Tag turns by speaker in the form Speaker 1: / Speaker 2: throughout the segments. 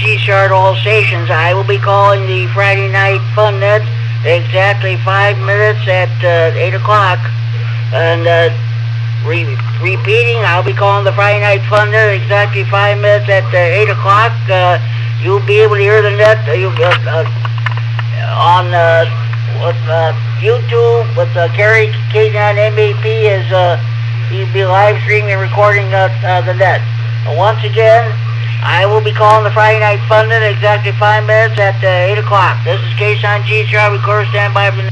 Speaker 1: G-Chart all stations. I will be calling the Friday Night Fun Net exactly 5 minutes at 8 o'clock. And repeating, I'll be calling the Friday Night Fun Net exactly 5 minutes at 8 o'clock. You'll be able to hear the net on with YouTube with Kerry Tatlow MVP is he'll be live streaming and recording the net. Once again, I will be calling the Friday Night Fun Net exactly 5 minutes at 8 o'clock. This is Case on G-Chart. Recorder stand by for the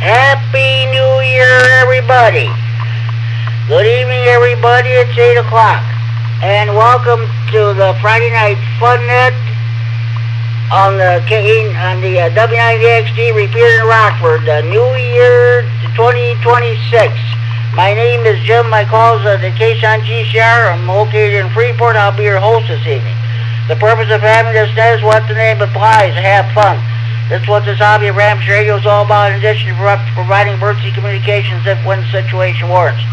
Speaker 1: Happy New Year, everybody. Good evening, everybody. It's 8 o'clock. And welcome to the Friday Night Fun Net on the W9DXD repeater in Rockford, New Year 2026. My name is Jim. My call is the case on GCR. I'm located in Freeport. I'll be your host this evening. The purpose of having this net is what the name implies, have fun. That's what this hobby of amateur radio is all about, in addition to providing emergency communications if when the situation warrants.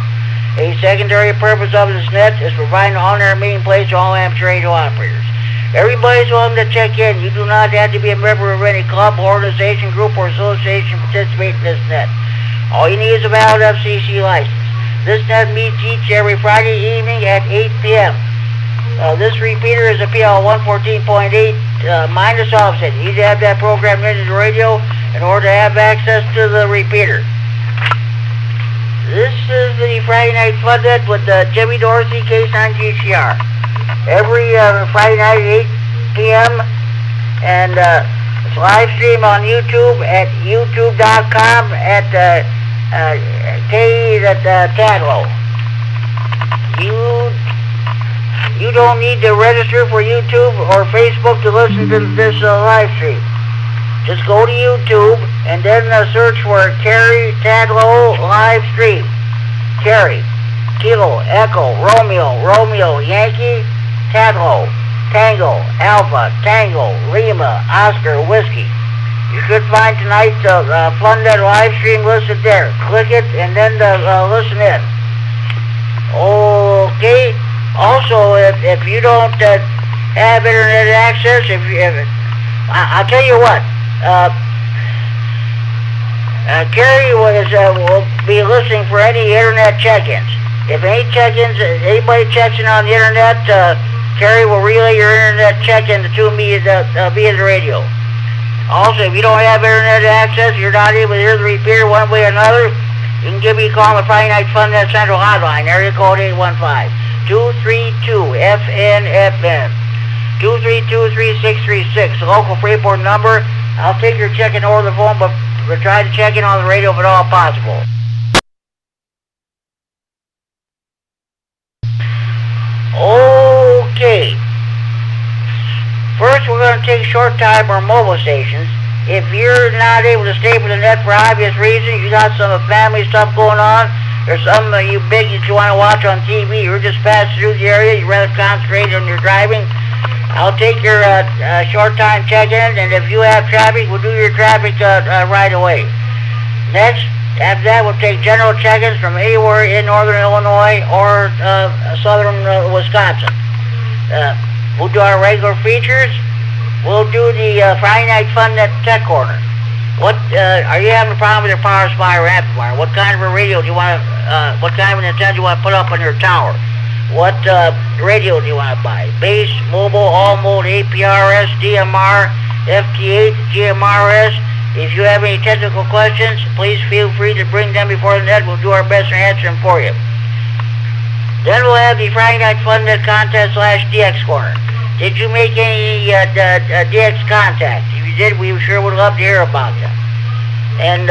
Speaker 1: A secondary purpose of this net is providing an on-air meeting place to all amateur radio operators. Everybody's welcome to check in. You do not have to be a member of any club, organization, group, or association to participate in this net. All you need is a valid FCC license. This net meets each every Friday evening at 8 p.m. This repeater is a PL 114.8 minus offset. You need to have that programmed into the radio in order to have access to the repeater. This is the Friday Night Fun Net with Jimmy Dorsey, case on GCR. Every Friday night at 8 p.m. and it's live stream on YouTube at youtube.com at Kerry Tatlow. You don't need to register for YouTube or Facebook to listen to this live stream. Just go to YouTube and then search for Kerry Tatlow live stream. Kerry, Kilo, Echo, Romeo, Yankee, Tatlow, Tango, Alpha, Tango, Lima, Oscar, Whiskey. You should find tonight's Fun Net live stream listed there. Click it and then listen in. Okay. Also, if you don't have internet access, I'll tell you what. Kerry will be listening for any internet check-ins. If anybody checks in on the internet, Kerry will relay your internet check-in to me via the radio. Also, if you don't have internet access, you're not able to hear the repeater one way or another, you can give me a call on the Friday Night Fun Net Central Hotline, area code 815-232-FNFN, 232-3636, the local Freeport number. I'll take your check-in over the phone, but we'll try to check in on the radio if at all possible. Okay. First, we're going to take short time or mobile stations. If you're not able to stay for the net for obvious reasons, you got some family stuff going on, there's something you big that you want to watch on TV, you're just passing through the area, you'd rather concentrate on your driving, I'll take your short time check-in, and if you have traffic, we'll do your traffic right away. Next, after that, we'll take general check-ins from anywhere in northern Illinois or southern Wisconsin. We'll do our regular features. We'll do the Friday Night Fun Net Tech Corner. What are you having a problem with your power supply or amplifier? What kind of a radio do you want to? What kind of an antenna do you want to put up on your tower? What radio do you want to buy? Base, mobile, all mode, APRS, DMR, FT8, GMRS. If you have any technical questions, please feel free to bring them before the net. We'll do our best to answer them for you. Then we'll have the Friday Night Fun Net Contest / DX Corner. Did you make any DX contact? If you did, we sure would love to hear about them. And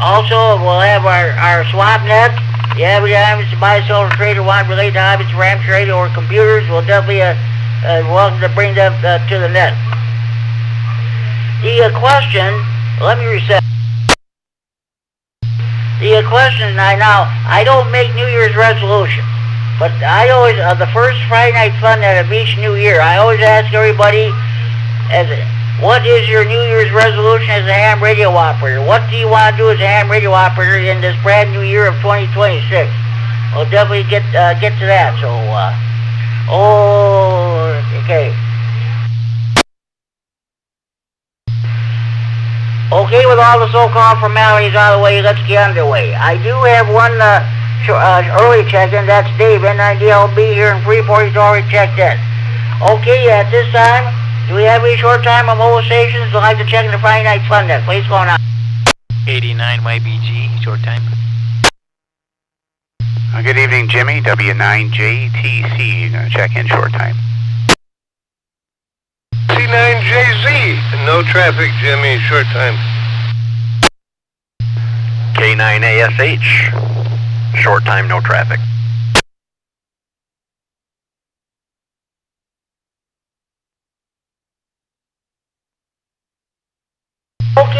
Speaker 1: also, we'll have our swap net. If you have any items to buy, sell, or trade, or want to relate to hobbies, amateur radio, or computers, we'll definitely welcome to bring them to the net. The question, let me reset. The question I don't make New Year's resolutions. But I always, the first Friday Night Fun Net of each new year, I always ask everybody, what is your New Year's resolution as a ham radio operator? What do you want to do as a ham radio operator in this brand new year of 2026? We'll definitely get to that. So, okay. Okay, with all the so-called formalities out of the way, let's get underway. I do have one early check-in. That's Dave, N9DLB here in Freeport. He's already checked in. Okay, at this time, do we have any short time on mobile stations who'd like to check in the Friday Night Fun Net? Please go on.
Speaker 2: 89 YBG, short time.
Speaker 3: Good evening, Jimmy. W9JTC, you're going to check in short time.
Speaker 4: C9JZ, no traffic, Jimmy, short time.
Speaker 5: K9ASH, short time, no traffic.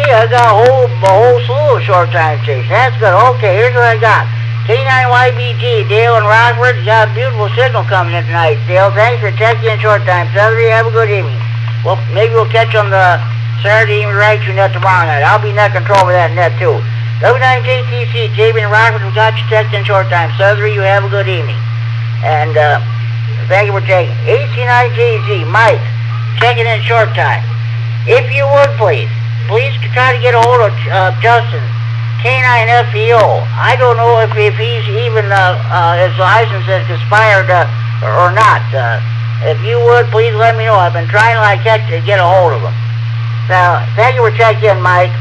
Speaker 1: Okay, I got a whole slew of short time stations. That's good. Okay, here's what I got. K9YBG, Dale and Rockford. You got a beautiful signal coming in tonight, Dale. Thanks for checking in short time. Saturday, have a good evening. Well, maybe we'll catch on the Saturday evening right through net tomorrow night. I'll be net control for that net too. W9JTC, JB and Rockford, we got you checked in short time. Saturday, you have a good evening. And thank you for checking. AC9JZ, Mike, checking in short time. If you would please try to get a hold of Justin, K9FEO. I don't know if he's even, his license has expired or not. If you would, please let me know. I've been trying to get a hold of him. Now, thank you for checking in, Mike.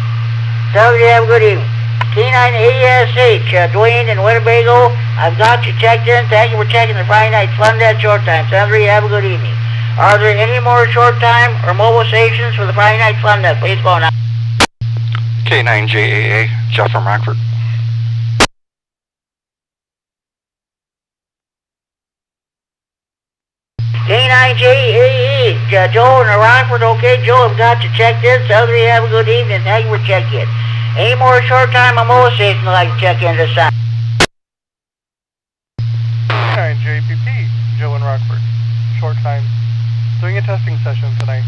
Speaker 1: Tell you have a good evening. K9ASH, Dwayne in Winnebago, I've got you checked in. Thank you for checking the Friday Night Fun at short time. Tell you have a good evening. Are there any more short time or mobile stations for the Friday Night Fun net? Please go on.
Speaker 6: K9JAA, Jeff from Rockford.
Speaker 1: K9JAE, Joe in Rockford. Okay, Joe, I've got you checked in. So you have a good evening. Thank you for checking in. Any more short time or mobile stations I'd like to check in this time?
Speaker 7: K9JPP, Joe in Rockford. Short time. Doing a testing session tonight.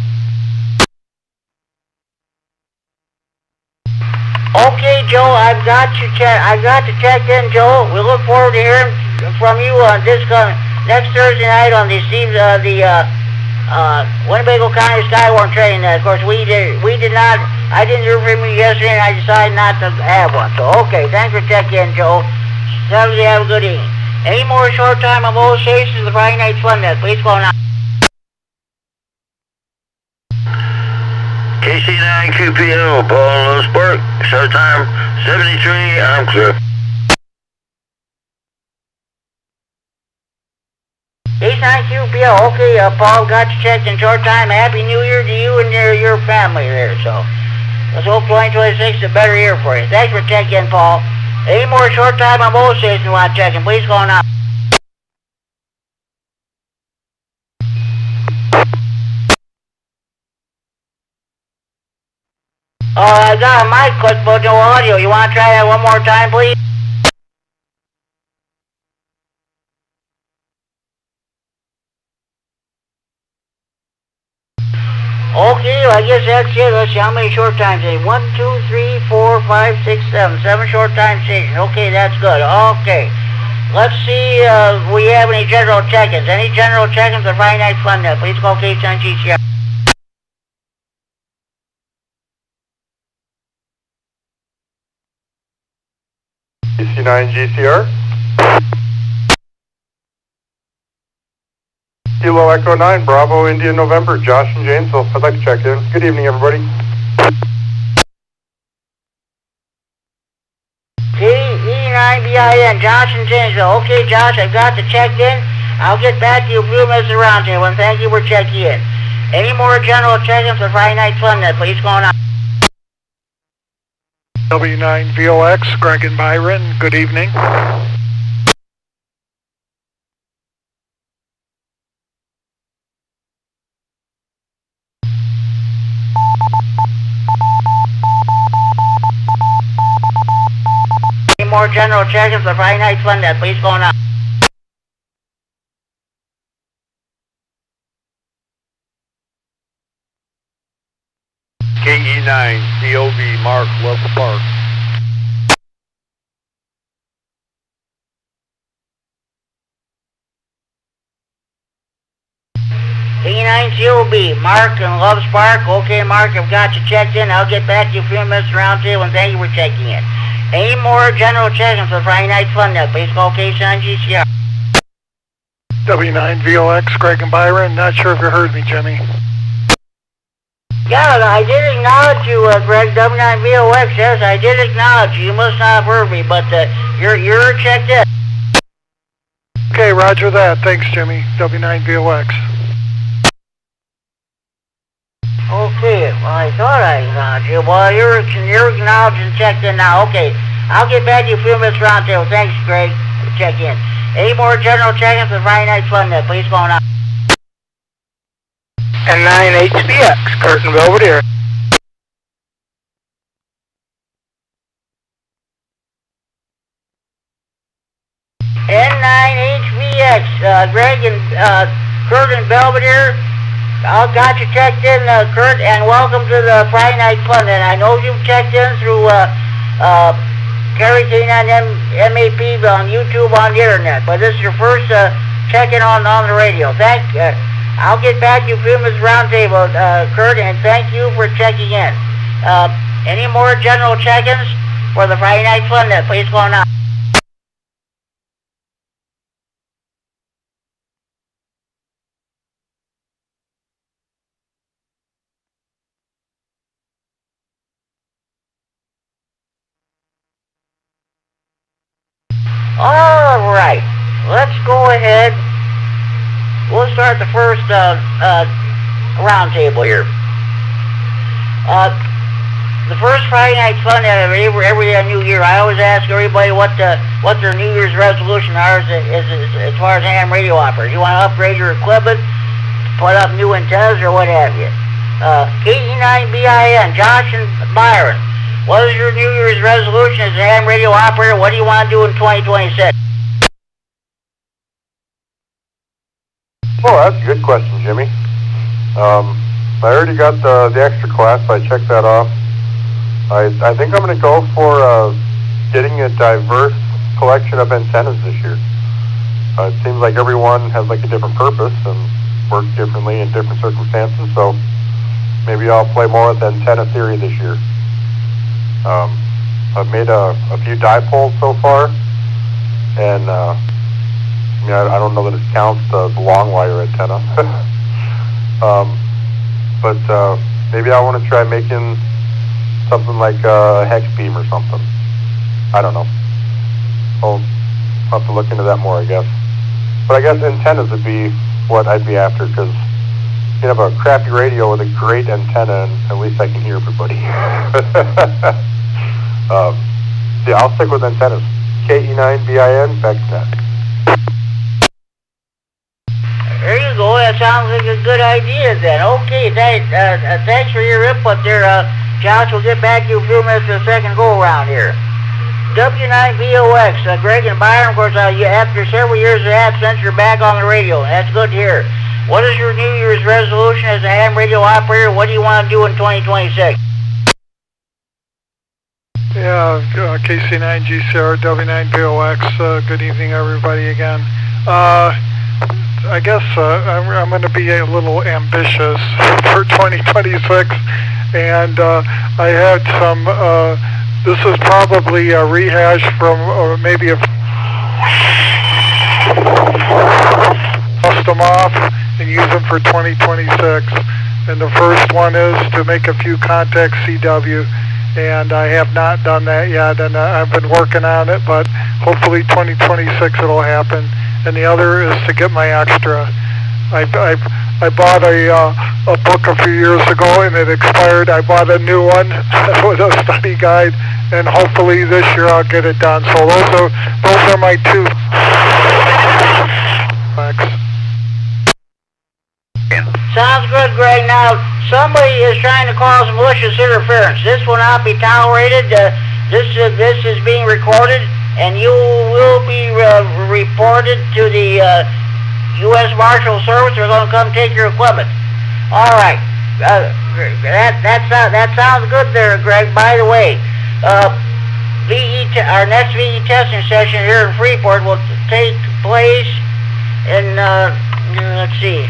Speaker 1: Okay, Joe, I've got you checked in, Joe. We look forward to hearing from you on this next Thursday night on the Winnebago County Skywarn training. Of course, I didn't hear from you yesterday, and I decided not to have one. So, okay, thanks for checking in, Joe. Saturday, have a good evening. Any more short time on both stations of the Friday Night Fun net? Please go on.
Speaker 5: KC9QPL, Paul Low Spark, showtime 73, I'm clear.
Speaker 1: K9QPL, okay, Paul, got you checked in short time. Happy New Year to you and your family there, so let's hope 2026 is a better year for you. Thanks for checking in, Paul. Any more short time on both stations you want to check in? Please go on out. I got a mic clip, but no audio. You want to try that one more time, please? Okay, well, I guess that's it. Let's see how many short times today. 1, 2, 3, 4, 5, 6, 7. 7 short time stations. Okay, that's good. Okay. Let's see we have any general check-ins. Any general check-ins on Friday Night Fun net? Please call K10GCR.
Speaker 7: DC9GCR. Kilo Echo 9, Bravo, India, November, Josh in Janesville. I'd like to check in. Good evening, everybody.
Speaker 1: KE9BIN, Josh in Janesville. Okay, Josh, I've got the check in. I'll get back to you a few minutes around here. Well, thank you for checking in. Any more general check-ins for Friday Night Fun net? Please go on.
Speaker 7: W9VOX, Greg and Byron, good evening.
Speaker 1: Any more general check-ins for Friday Night Fun net? Please go on.
Speaker 5: KE9, COV, Mark, Level Park.
Speaker 1: K9COB, Mark and Loves Park. Okay, Mark, I've got you checked in. I'll get back to you a few minutes around table, and thank you for checking in. Any more general check-ins for Friday Night Fun net? Please call K9GCR.
Speaker 7: W9VOX, Greg and Byron, not sure if you heard me, Jimmy.
Speaker 1: Yeah, I did acknowledge you, Greg. W9VOX, yes, I did acknowledge you. You must not have heard me, but you're checked in.
Speaker 7: Okay, roger that. Thanks, Jimmy. W9VOX.
Speaker 1: Okay, well, I thought I acknowledged you. Well, you're acknowledged and checked in now. Okay, I'll get back to you a few minutes round table. Thanks, Greg, for checking in. Any more general check-ins for Friday Night Fun net? Please go on.
Speaker 6: And 9HBX, Curtin Belvedere.
Speaker 1: N9HVX, Greg and Kurt and Belvedere. I got you checked in, Kurt, and welcome to the Friday Night Fun. And I know you've checked in through Kerry Tatlow MAP on YouTube on the internet, but this is your first check-in on the radio. I'll get back to you for this roundtable, Kurt, and thank you for checking in. Any more general check-ins for the Friday Night Fun that please go on out? All right, let's go ahead. We'll start the first roundtable here. The first Friday Night Fun every New Year, I always ask everybody what their New Year's resolution are as far as ham radio operators. You want to upgrade your equipment, put up new antennas, or what have you. KE9BIN, Josh and Byron. What is your New Year's resolution as a ham radio operator? What do you want to do in 2026?
Speaker 6: Oh, that's a good question, Jimmy. I already got the extra class. I checked that off. I think I'm going to go for getting a diverse collection of antennas this year. It seems like everyone has like a different purpose and works differently in different circumstances, so maybe I'll play more with antenna theory this year. I've made a few dipoles so far, and I don't know that it counts the long wire antenna. But maybe I want to try making something like a hex beam or something. I don't know. I'll have to look into that more, I guess. But I guess antennas would be what I'd be after, because you have a crappy radio with a great antenna, and at least I can hear everybody. Yeah, I'll stick with antennas. KE9BIN, back to that.
Speaker 1: There you go. That sounds like a good idea then. Okay, thanks for your input there, Josh. We'll get back to you a few minutes to the second go-around here. W9VOX, Greg and Byron, of course, after several years of absence, you're back on the radio. That's good to hear. What is your New Year's resolution as a ham radio operator? What do you want to do in 2026?
Speaker 7: Yeah, KC9GCR, W9VOX, good evening everybody again. I guess I'm going to be a little ambitious for 2026, and I had some, this is probably a rehash from, or maybe a dust them off and use them for 2026. And the first one is to make a few contacts CW. And I have not done that yet, and I've been working on it, but hopefully 2026 it'll happen. And the other is to get my extra. I bought a book a few years ago, and it expired. I bought a new one with a study guide, and hopefully this year I'll get it done. So those are my two. Thanks.
Speaker 1: Sounds good, Greg. Now, somebody is trying to cause malicious interference. This will not be tolerated. This is being recorded, and you will be reported to the U.S. Marshal Service. They're going to come take your equipment. All right. That sounds good there, Greg. By the way, our next VE testing session here in Freeport will take place in, let's see.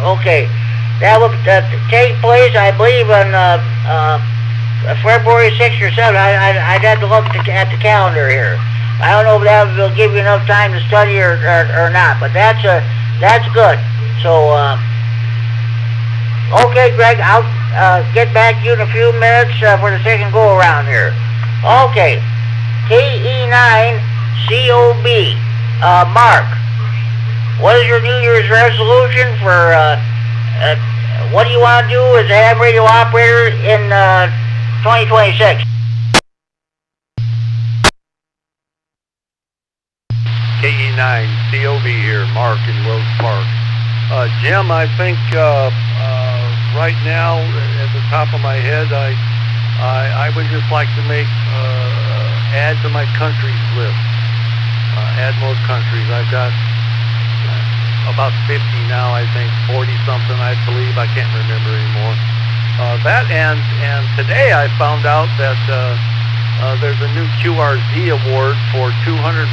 Speaker 1: Okay, that will take place, I believe, on February 6th or 7th. I'd have to look at the calendar here. I don't know if that will give you enough time to study or not, but that's good. So, okay, Greg, I'll get back to you in a few minutes for the second go-around here. Okay, KE9COB, Mark. What is your New Year's resolution for, what do you want to do as a ham radio operator in 2026?
Speaker 8: KE9COB here, Mark in Rose Park. Jim, I think right now, at the top of my head, I would just like to make add to my countries list. Add more countries. I've got about 50 now, I think, 40-something, I believe. I can't remember anymore. That and today I found out that there's a new QRZ award for 250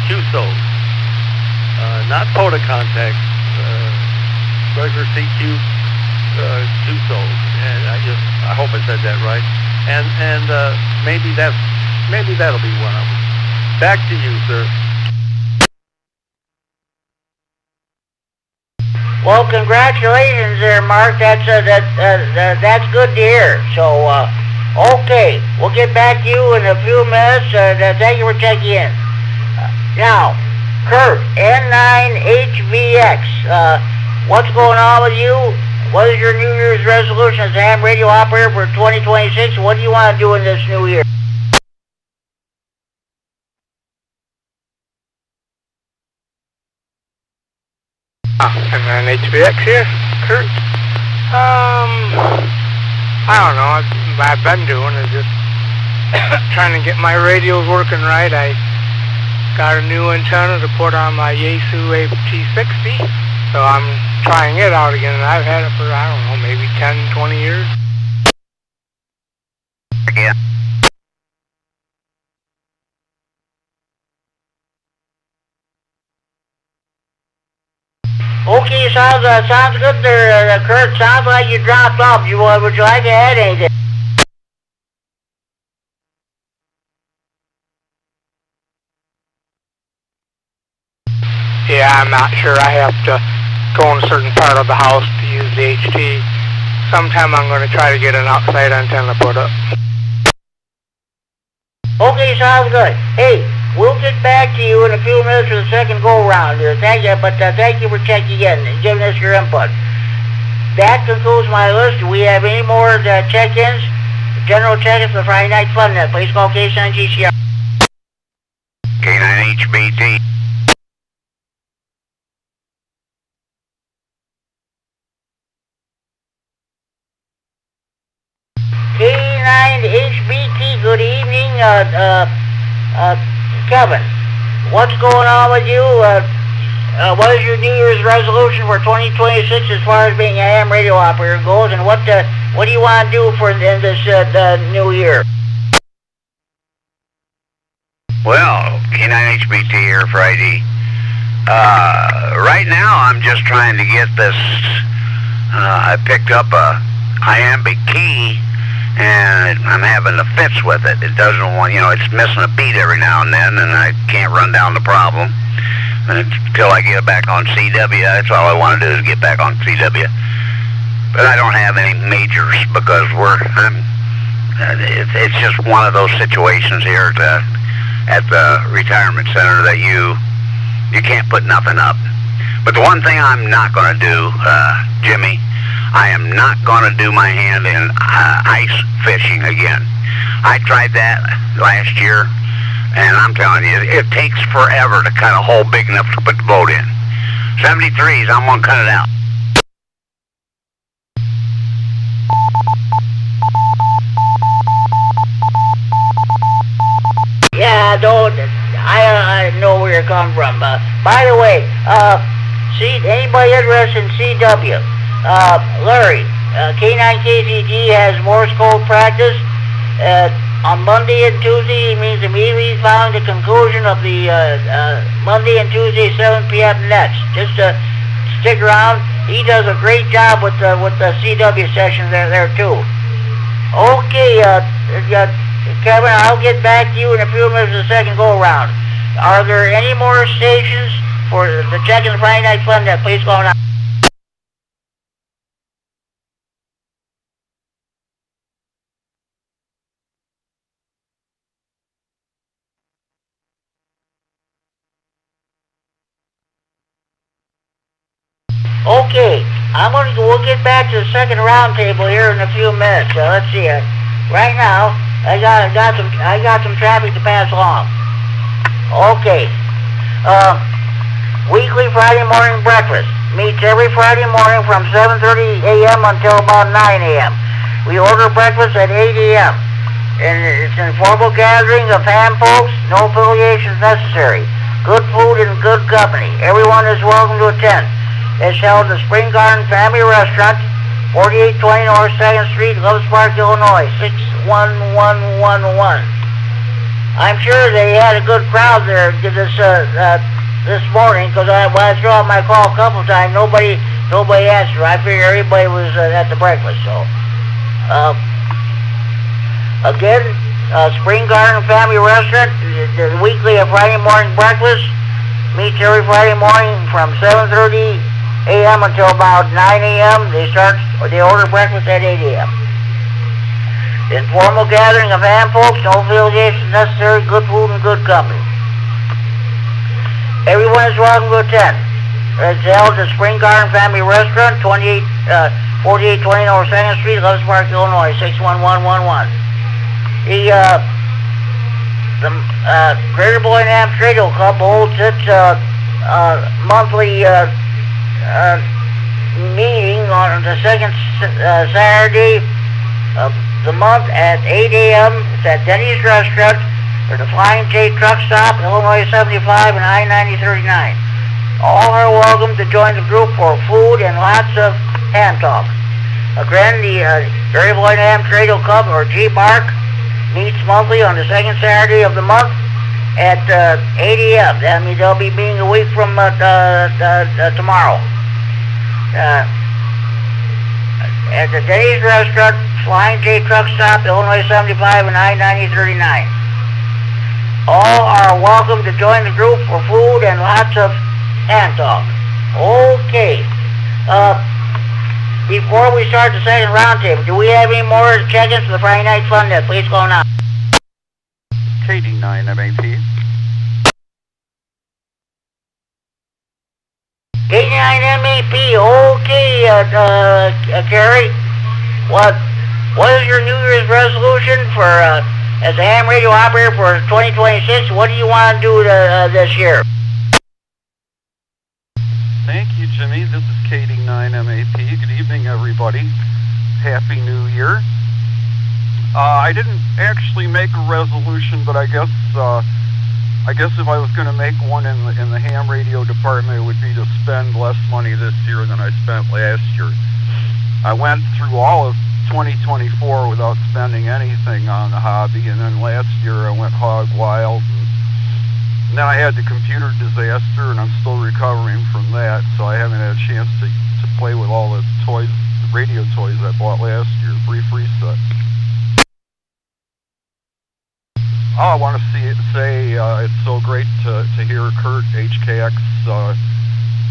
Speaker 8: QSOs. Not POTA contacts, regular CQ QSOs. And I hope I said that right. And maybe that'll be one of them. Back to you, sir.
Speaker 1: Well, congratulations there, Mark. That's good to hear. So, okay, we'll get back to you in a few minutes. Thank you for checking in. Now, Kurt, N9HVX, what's going on with you? What is your New Year's resolution as a ham radio operator for 2026? What do you want to do in this new year?
Speaker 9: And then HVX here, Kurt. I don't know. I've been doing is just trying to get my radios working right. I got a new antenna to put on my Yaesu AT60, so I'm trying it out again. And I've had it for, I don't know, maybe 10, 20 years.
Speaker 3: Yeah.
Speaker 1: Okay, sounds good there, Kurt. Sounds like you dropped off. Would you like to add anything?
Speaker 9: Yeah, I'm not sure. I have to go in a certain part of the house to use the HT. Sometime I'm going to try to get an outside antenna put up.
Speaker 1: Okay, sounds good. Hey, we'll get back to you in a few minutes for the second go-round here. Thank you, but thank you for checking in and giving us your input. That concludes my list. Do we have any more check-ins? General check-ins for Friday Night Fun Net. Please call K9 GCR.
Speaker 3: K9HBT.
Speaker 1: K9HBT, good evening. Kevin, what's going on with you? What is your New Year's resolution for 2026 as far as being a ham radio operator goes, and what do you want to do for in this new year?
Speaker 3: Well, K9HBT here, Friday. Right now, I'm just trying to get this. I picked up a iambic key, and I'm having the fits with it. It doesn't want, it's missing a beat every now and then, and I can't run down the problem. And until I get back on CW, that's all I want to do is get back on CW. But I don't have any majors because it's just one of those situations here at the retirement center that you can't put nothing up. But the one thing I'm not going to do, Jimmy, I am not going to do my hand in ice fishing again. I tried that last year, and I'm telling you, it takes forever to cut a hole big enough to put the boat in. 73s, I'm going to cut it out.
Speaker 1: Yeah, I know where you're coming from. By the way, see, anybody interested in CW? Larry, K9KZG has Morse code practice on Monday and Tuesday. It means immediately following the conclusion of the Monday and Tuesday 7 p.m. nets. Just stick around. He does a great job with the CW sessions there too. Okay, Kevin, I'll get back to you in a few minutes for the second go around. Are there any more stations for the check-in Friday Night Fun Net? Please go on. Okay, we'll get back to the second round table here in a few minutes. Let's see. Right now, I got some traffic to pass along. Okay. Weekly Friday morning breakfast meets every Friday morning from 7:30 a.m. until about 9 a.m. We order breakfast at 8 a.m. And it's an informal gathering of ham folks, no affiliations necessary. Good food and good company. Everyone is welcome to attend. It's held at the Spring Garden Family Restaurant, 4820 North 2nd Street, Loves Park, Illinois, 61111. I'm sure they had a good crowd there this morning, because when I threw out my call a couple of times, nobody answered. I figured everybody was at the breakfast. So, again, Spring Garden Family Restaurant, the weekly Friday morning breakfast meets every Friday morning from 7:30 a.m. until about 9 a.m. They order breakfast at 8 a.m. Informal gathering of ham folks, no affiliations necessary, good food and good company. Everyone is welcome to attend. It's held at Spring Garden Family Restaurant, 4820 North 2nd Street, Loves Park, Illinois, 61111. The Greater Boy and Ham Radio Club holds its monthly meeting on the second Saturday of the month at 8 a.m. It's at Denny's Restaurant, or the Flying J Truck Stop, Illinois 75 and I-9039. All are welcome to join the group for food and lots of ham talk. Again, the Greater Boy and Ham Radio Club, or G-Bark, meets monthly on the second Saturday of the month at 8 a.m. That means they'll be meeting a week from tomorrow. At the Denny's Restaurant, Flying J Truck Stop, Illinois 75 and I-9039. All are welcome to join the group for food and lots of ham talk. Okay. Before we start the second roundtable, do we have any more check-ins for the Friday Night Fun Net? Please go now.
Speaker 10: KD9 MAP.
Speaker 1: 89 MAP, okay, Kerry. What is your New Year's resolution for, as a ham radio operator for 2026? What do you want to do this year?
Speaker 10: Thank you, Jimmy. This is KD9 MAP. Good evening, everybody. Happy New Year. I didn't actually make a resolution, but I guess if I was going to make one in the ham radio department, it would be to spend less money this year than I spent last year. I went through all of 2024 without spending anything on the hobby, and then last year I went hog wild, and then I had the computer disaster, and I'm still recovering from that, so I haven't had a chance to play with all the toys, the radio toys I bought last year, brief reset. Oh, I want to say it's so great to hear Kurt HKX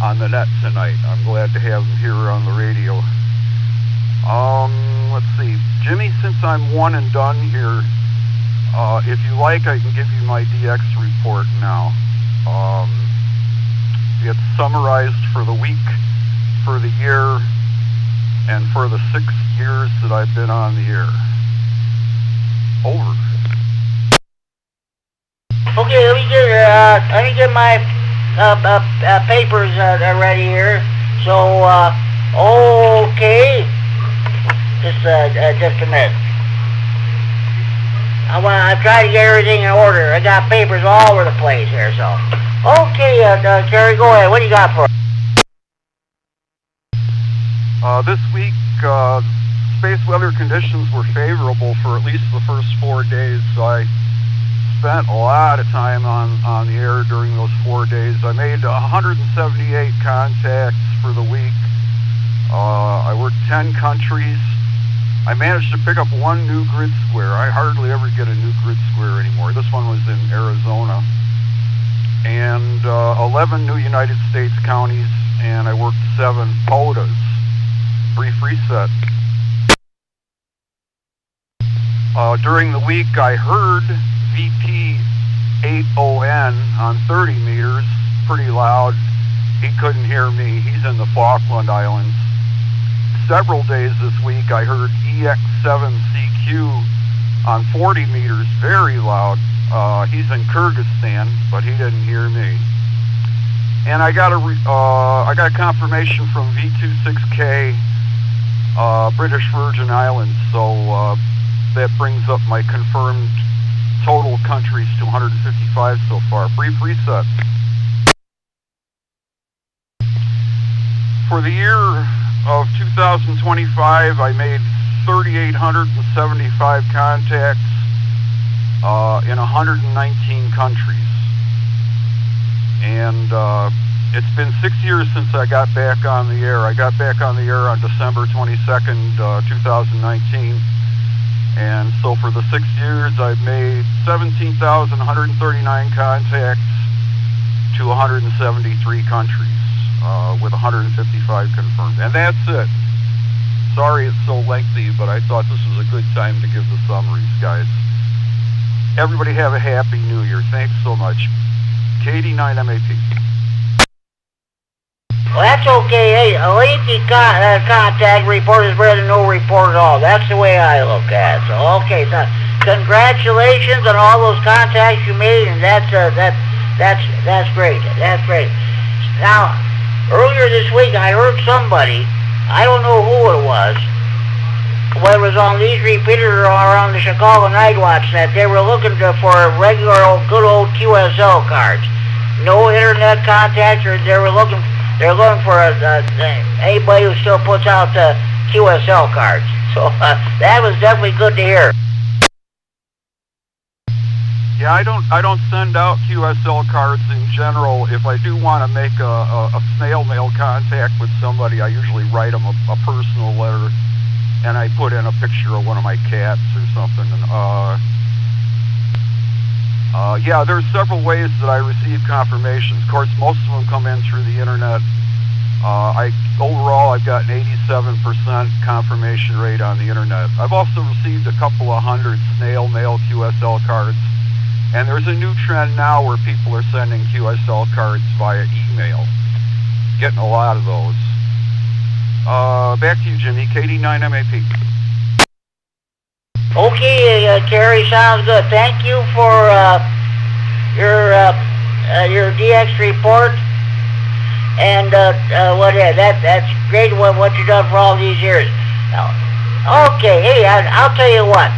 Speaker 10: on the net tonight. I'm glad to have him here on the radio. Let's see. Jimmy, since I'm one and done here, if you like, I can give you my DX report now. It's summarized for the week, for the year, and for the 6 years that I've been on the air. Over.
Speaker 1: Okay, let me get my papers ready here. So, okay, just a minute. I try to get everything in order. I got papers all over the place here. So, okay, Kerry, go ahead. What do you got for us?
Speaker 10: This week, space weather conditions were favorable for at least the first 4 days, so I spent a lot of time on the air during those 4 days. I made 178 contacts for the week. I worked 10 countries. I managed to pick up one new grid square. I hardly ever get a new grid square anymore. This one was in Arizona. And 11 new United States counties, and I worked 7 POTAs. Brief reset. During the week, I heard VP 8ON on 30 meters, pretty loud. He couldn't hear me. He's in the Falkland Islands. Several days this week, I heard EX7CQ on 40 meters, very loud. He's in Kyrgyzstan, but he didn't hear me. And I got a confirmation from V26K, British Virgin Islands. So that brings up my confirmed total countries to 155 so far. Brief reset. For the year of 2025, I made 3,875 contacts in 119 countries. And it's been 6 years since I got back on the air. I got back on the air on December 22nd, 2019. And so for the 6 years, I've made 17,139 contacts to 173 countries, with 155 confirmed. And that's it. Sorry it's so lengthy, but I thought this was a good time to give the summaries, guys. Everybody have a happy new year. Thanks so much. KD9MAP.
Speaker 1: Well, that's okay. Hey, a lengthy contact report is better than no report at all. That's the way I look at it. So, okay, so congratulations on all those contacts you made, and that's great. That's great. Now, earlier this week, I heard somebody, I don't know who it was, whether it was on these repeaters or on the Chicago Night Watch, that they were looking for regular good old QSL cards. No internet contacts, or they're looking for anybody who still puts out QSL cards. So that was definitely good to hear.
Speaker 10: Yeah, I don't send out QSL cards in general. If I do want to make a snail mail contact with somebody, I usually write them a personal letter, and I put in a picture of one of my cats or something. And yeah, there's several ways that I receive confirmations. Of course, most of them come in through the internet. Overall, I've got an 87% confirmation rate on the internet. I've also received a couple of hundred snail mail QSL cards. And there's a new trend now where people are sending QSL cards via email. Getting a lot of those. Back to you, Jimmy. KD9MAP.
Speaker 1: Okay, Kerry, sounds good. Thank you for your DX report. And that's great what you've done for all these years. Okay, hey, I'll tell you what.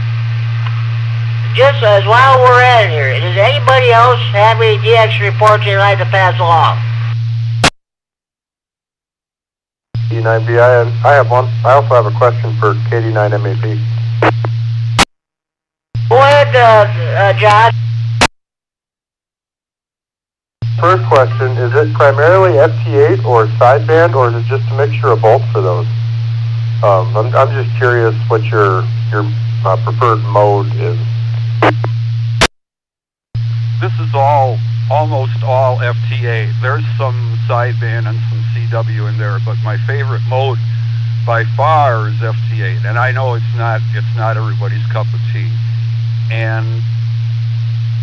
Speaker 1: Just as while we're at it here, does anybody else have any DX reports they'd like to pass along?
Speaker 6: KD9B, I have one. I also have a question for KD9MAP.
Speaker 1: Go ahead, Josh.
Speaker 6: First question, is it primarily FT8 or sideband, or is it just a mixture of both for those? I'm just curious what your preferred mode is.
Speaker 10: This is almost all FT8. There's some sideband and some CW in there, but my favorite mode by far is FT8. And I know it's not everybody's cup of tea. And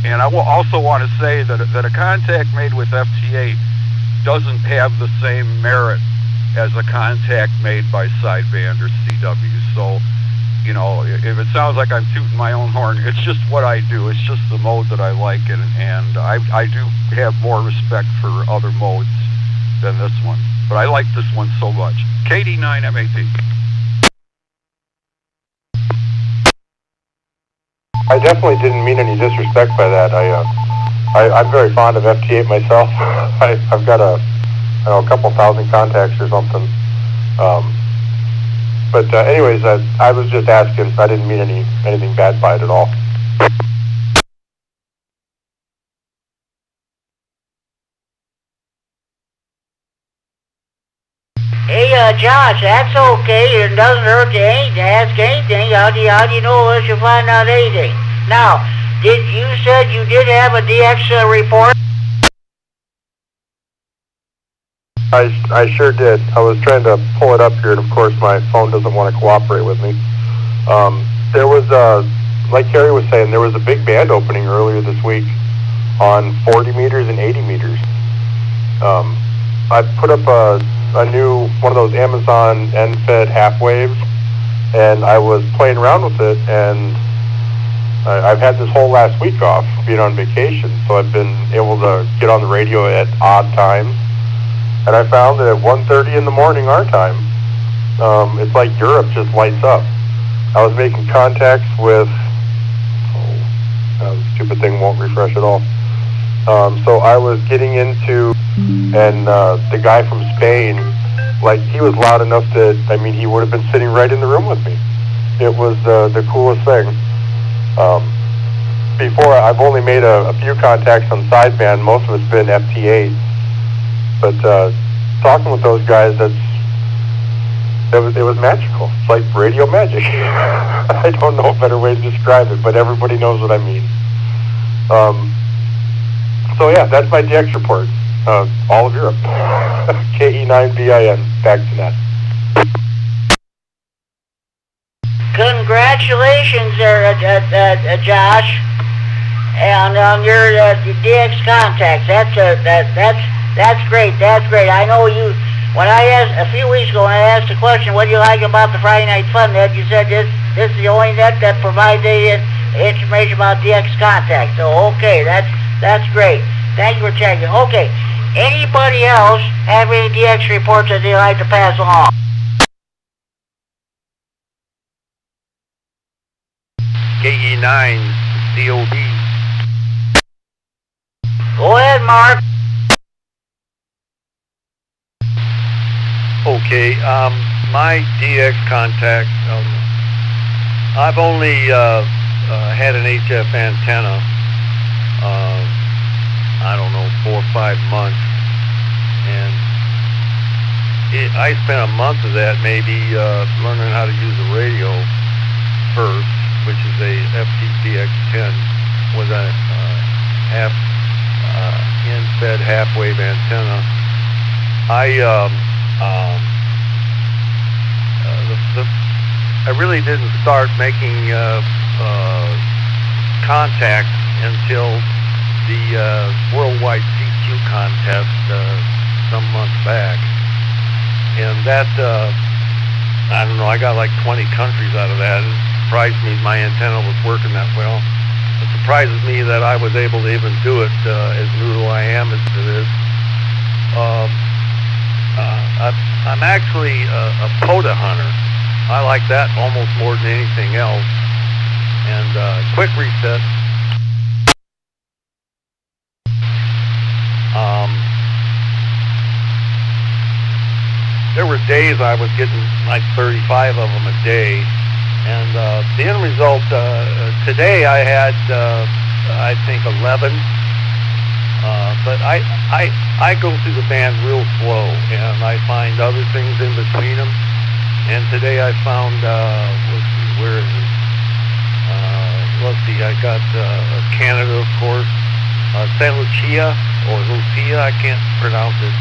Speaker 10: I also want to say that a contact made with FT8 doesn't have the same merit as a contact made by sideband or CW. So, you know, if it sounds like I'm tooting my own horn, it's just what I do. It's just the mode that I like, and I do have more respect for other modes than this one. But I like this one so much. KD9MAP.
Speaker 6: I definitely didn't mean any disrespect by that. I'm very fond of FT8 myself. I've got a couple thousand contacts or something. But anyways, I was just asking. I didn't mean anything bad by it at all.
Speaker 1: Hey, Josh, that's okay. It doesn't hurt to ask anything. How do you know unless you find out anything? Now, you said you did have a DX report?
Speaker 6: I sure did. I was trying to pull it up here, and of course my phone doesn't want to cooperate with me. There was like Kerry was saying, there was a big band opening earlier this week on 40 meters and 80 meters. I put up a new one of those Amazon end-fed half waves, and I was playing around with it, and I've had this whole last week off being on vacation, so I've been able to get on the radio at odd times. And I found that at 1:30 in the morning our time, it's like Europe just lights up. I was making contacts with, the stupid thing won't refresh at all. So I was getting into, and the guy from Spain, like, he was loud enough that, I mean, he would have been sitting right in the room with me. It was the coolest thing. Before, I've only made a few contacts on sideband. Most of it's been FT8. But talking with those guys, it was magical. It's like radio magic. I don't know a better way to describe it, but everybody knows what I mean. So yeah, that's my DX report. All of Europe. KE9BIN. Back to net.
Speaker 1: Congratulations there, Josh, and on your DX contacts. That's great. That's great. I know you. When I asked a few weeks ago, when I asked the question, "What do you like about the Friday Night Fun Net?" you said this is the only net that provides the information about DX contacts. So okay, that's great. Thank you for checking. Okay, anybody else have any DX reports that they'd like to pass along?
Speaker 8: KE9 COD.
Speaker 1: Go ahead, Mark.
Speaker 8: Okay, my DX contact, I've only had an HF antenna, I don't know, 4 or 5 months, and I spent a month of that maybe learning how to use a radio first, which is a FTPX10 with a in-fed half-wave antenna. I really didn't start making contact until the worldwide CQ contest some months back, and that I don't know, I got like 20 countries out of that. It surprised me my antenna was working that well. It surprises me that I was able to even do it as new to I am as it is. I'm actually a POTA hunter. I like that almost more than anything else. And quick reset. There were days I was getting like 35 of them a day. And the end result, today I had, I think, 11. But I go through the band real slow, and I find other things in between them. And today I found, let's see, where is it? Let's see, I got Canada, of course, San Lucia, or Lucia, I can't pronounce it.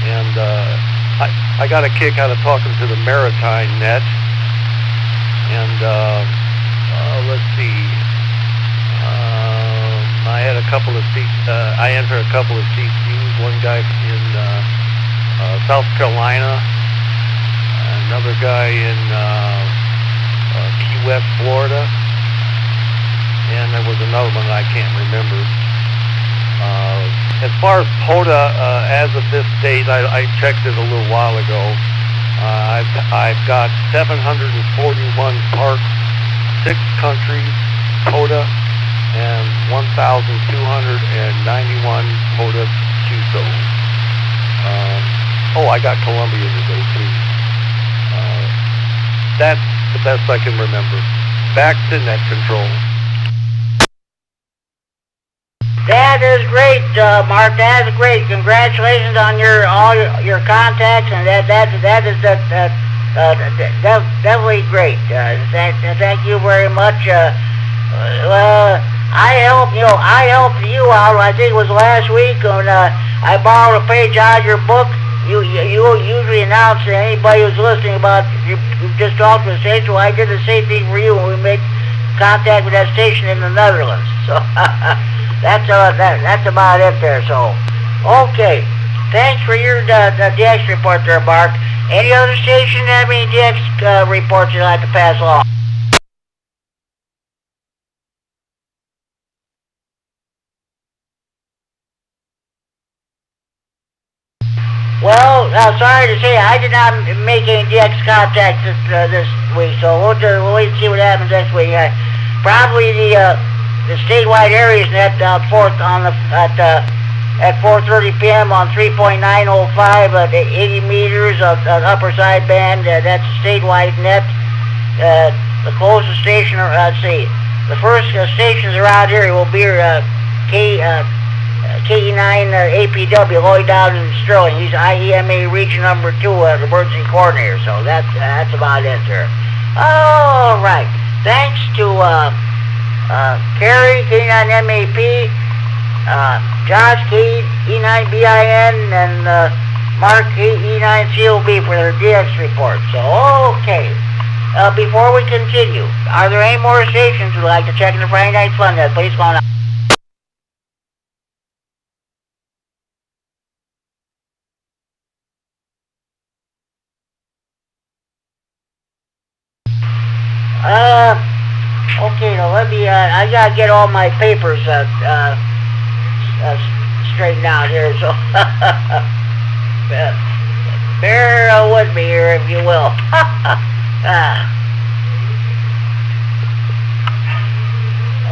Speaker 8: And I got a kick out of talking to the Maritime Net. And let's see. I had a couple of I entered a couple of CQs. One guy in South Carolina, another guy in Key West, Florida, and there was another one that I can't remember. As far as POTA, as of this date, I checked it a little while ago. I've got 741 parks, 6 countries, POTA, and 1,291 POTA QSOs. I got Colombia today too. That's the best I can remember. Back to net control.
Speaker 1: That is great, Mark. That is great. Congratulations on all your contacts, and that is definitely great. Thank you very much. I helped you out. I think it was last week when I borrowed a page out of your book. You usually announce to anybody who's listening about you just talked to the station. Well, I did the same thing for you when we made contact with that station in the Netherlands. So that's about it there. So okay, thanks for your DX report there, Mark. Any other station have any DX reports you'd like to pass along? Well, sorry to say, I did not make any DX contacts week, so we'll wait and see what happens next week. Probably the statewide areas net at 4:30 p.m. on 3.905 at 80 meters of upper side band. That's a statewide net. The closest station, let's see, the first stations around here will be KE9 APW, Lloyd down in Sterling. He's IEMA region number 2 emergency coordinator. So that's about it, sir. All right. Thanks to Kerry, K9 MAP, Josh, KE9BIN, and Mark, KE9 COB for their DX report. So, okay. Before we continue, are there any more stations who'd like to check in the Friday Night Fun net? Please call now. Okay, now let me, I gotta get all my papers, straightened out here, so, bear with me here, if you will.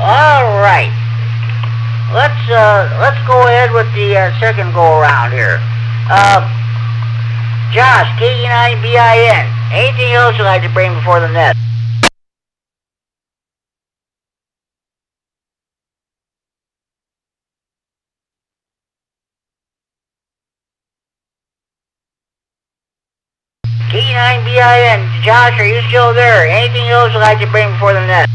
Speaker 1: All right. Let's go ahead with the second go-around here. Josh, KE9BIN, anything else you'd like to bring before the net? KE9BIN, Josh, are you still there? Anything else you'd like to bring before the net?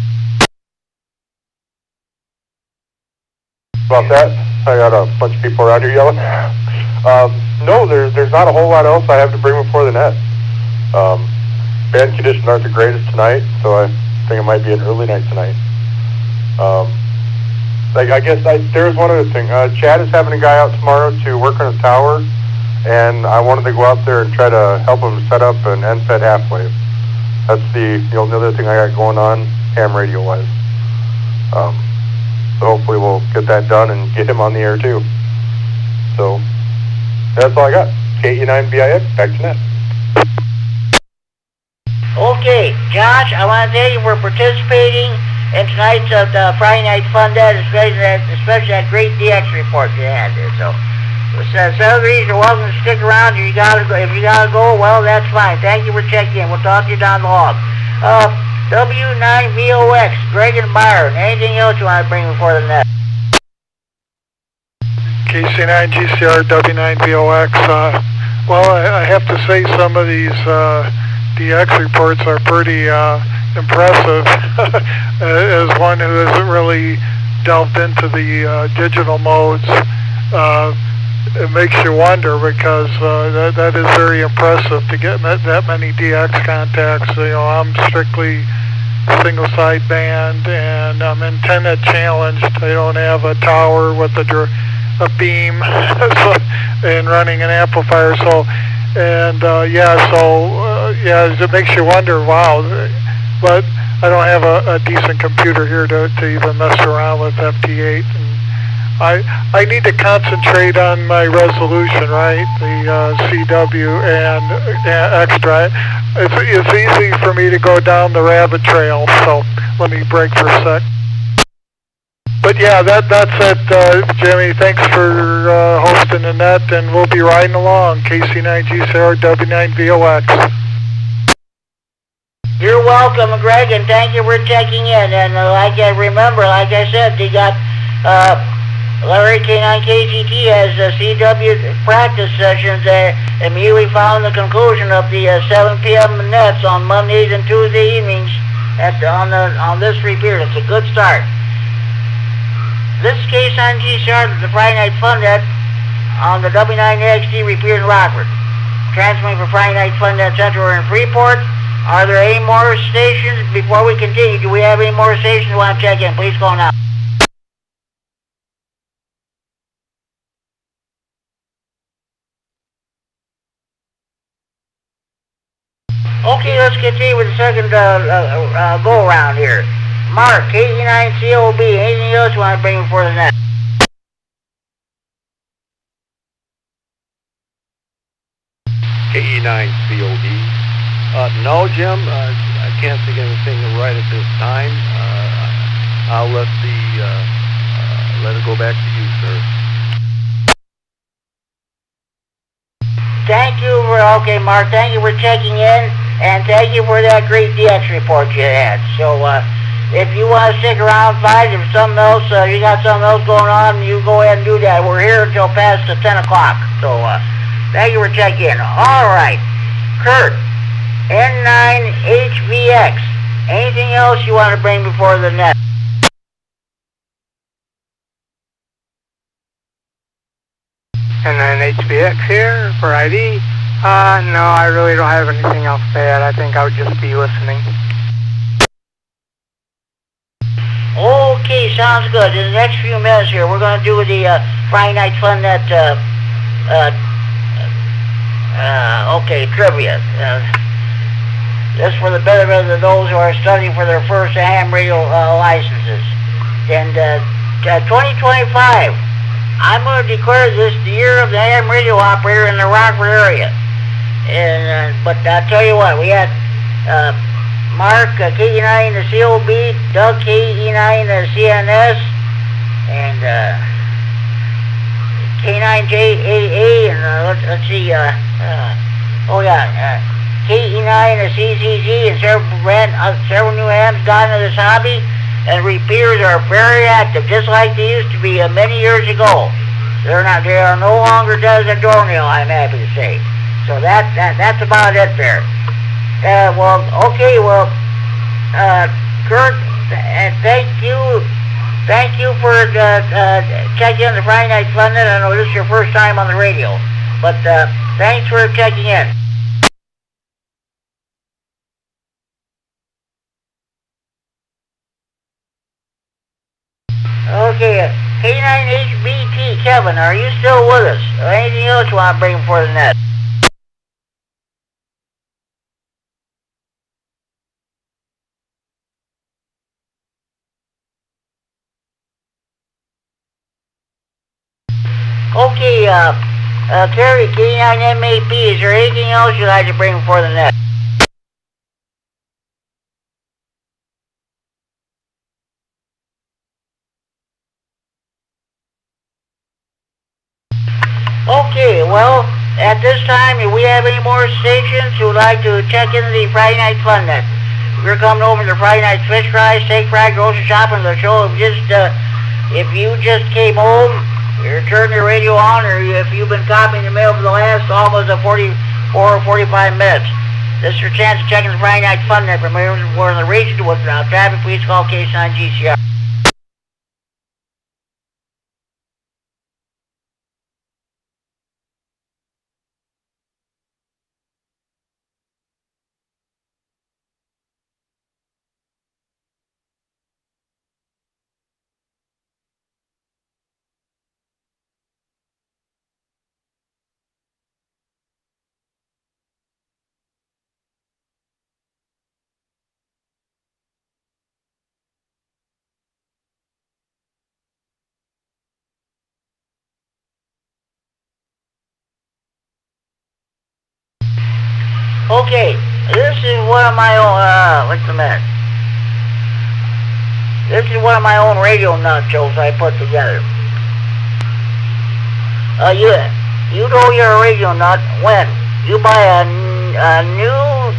Speaker 6: About that, I got a bunch of people around here yelling. No, there's not a whole lot else I have to bring before the net. Band conditions aren't the greatest tonight, so I think it might be an early night tonight. I guess there's one other thing. Chad is having a guy out tomorrow to work on his tower, and I wanted to go out there and try to help him set up an NFED half-wave. That's the only other thing I got going on, ham radio-wise. So hopefully we'll get that done and get him on the air too. So that's all I got. KE9BIN, back to net.
Speaker 1: Okay, Josh, I want to thank you for participating in tonight's Friday Night Fun Day, especially that great DX report you had there. So, Celebrities are welcome to stick around. If you gotta go, well, that's fine. Thank you for checking in. We'll talk to you down the log. W9VOX, Greg and Byron. Anything else you want to bring before the net?
Speaker 7: KC9GCR, W9VOX. Well, I have to say some of these DX reports are pretty impressive. As one who hasn't really delved into the digital modes, it makes you wonder, because that is very impressive to get that many DX contacts. I'm strictly single side band, and I'm antenna challenged. I don't have a tower with a beam and running an amplifier. So, and it makes you wonder. Wow, but I don't have a decent computer here to even mess around with FT8. I need to concentrate on my resolution, right? The CW and extra. It's easy for me to go down the rabbit trail, so let me break for a sec. But yeah, that's it, Jimmy. Thanks for hosting the net, and we'll be riding along. KC9GCR, W9VOX.
Speaker 1: You're welcome, Greg, and thank you for checking in. And like I said, they got Larry K9KGT has CW practice sessions immediately following the conclusion of the 7 p.m. nets on Mondays and Tuesday evenings on this repeat. It's a good start. This case on GCR, the Friday Night Fun Net on the W9XT repeat in Rockford. Transmitting for Friday Night Fun Net Central in Freeport. Are there any more stations? Before we continue, do we have any more stations you want to check in? Please call now. Okay, let's continue with the second go-around here. Mark, KE9COB, anything else you want to bring before the net?
Speaker 8: KE9COB. No, Jim, can't think of anything right at this time. I'll let it go back to you, sir.
Speaker 1: Thank you for, okay, Mark, thank you for checking in, and thank you for that great DX report you had. So, if you want to stick around, fine. If something else, you got something else going on, you go ahead and do that. We're here until past 10 o'clock. So, thank you for checking in. All right. Kurt, N9HVX. Anything else you want to bring before the net?
Speaker 9: N9HVX here for ID. No, I really don't have anything else to add. I think I would just be listening.
Speaker 1: Okay, sounds good. In the next few minutes here, we're going to do the Friday Night Fun Net, trivia. Just for the benefit of those who are studying for their first ham radio licenses. And 2025, I'm going to declare this the year of the ham radio operator in the Rockford area. And but I'll tell you what, we had Mark KE9 the COB, Doug KE9 the CNS, and K9JAA, and let's see, KE9 the CCG, and several new hams got into this hobby, and repeaters are very active, just like they used to be many years ago. They are no longer dead as a doornail, I'm happy to say. So that's about it there. Kurt, and thank you for checking in the Friday Night Fun Net. I know this is your first time on the radio, but thanks for checking in. Okay, K9HBT, Kevin, are you still with us? Or anything else you want to bring before the net? Okay, Kerry, K9MAP, is there anything else you'd like to bring before the net? Okay, well, at this time, if we have any more stations who would like to check into the Friday Night Fun Net, we're coming over to Friday Night Fish Fries, Steak Fry, Grocery Shopping, the show. If you just came home, you turn your radio on, or if you've been copying the mail for the last almost 44 or 45 minutes, this is your chance to check in the Friday Night Fun Net. Remember, we're in the region with traffic, please call case 9 GCR. Okay, this is one of my own, This is one of my own radio nut jokes I put together. You know you're a radio nut when you buy a new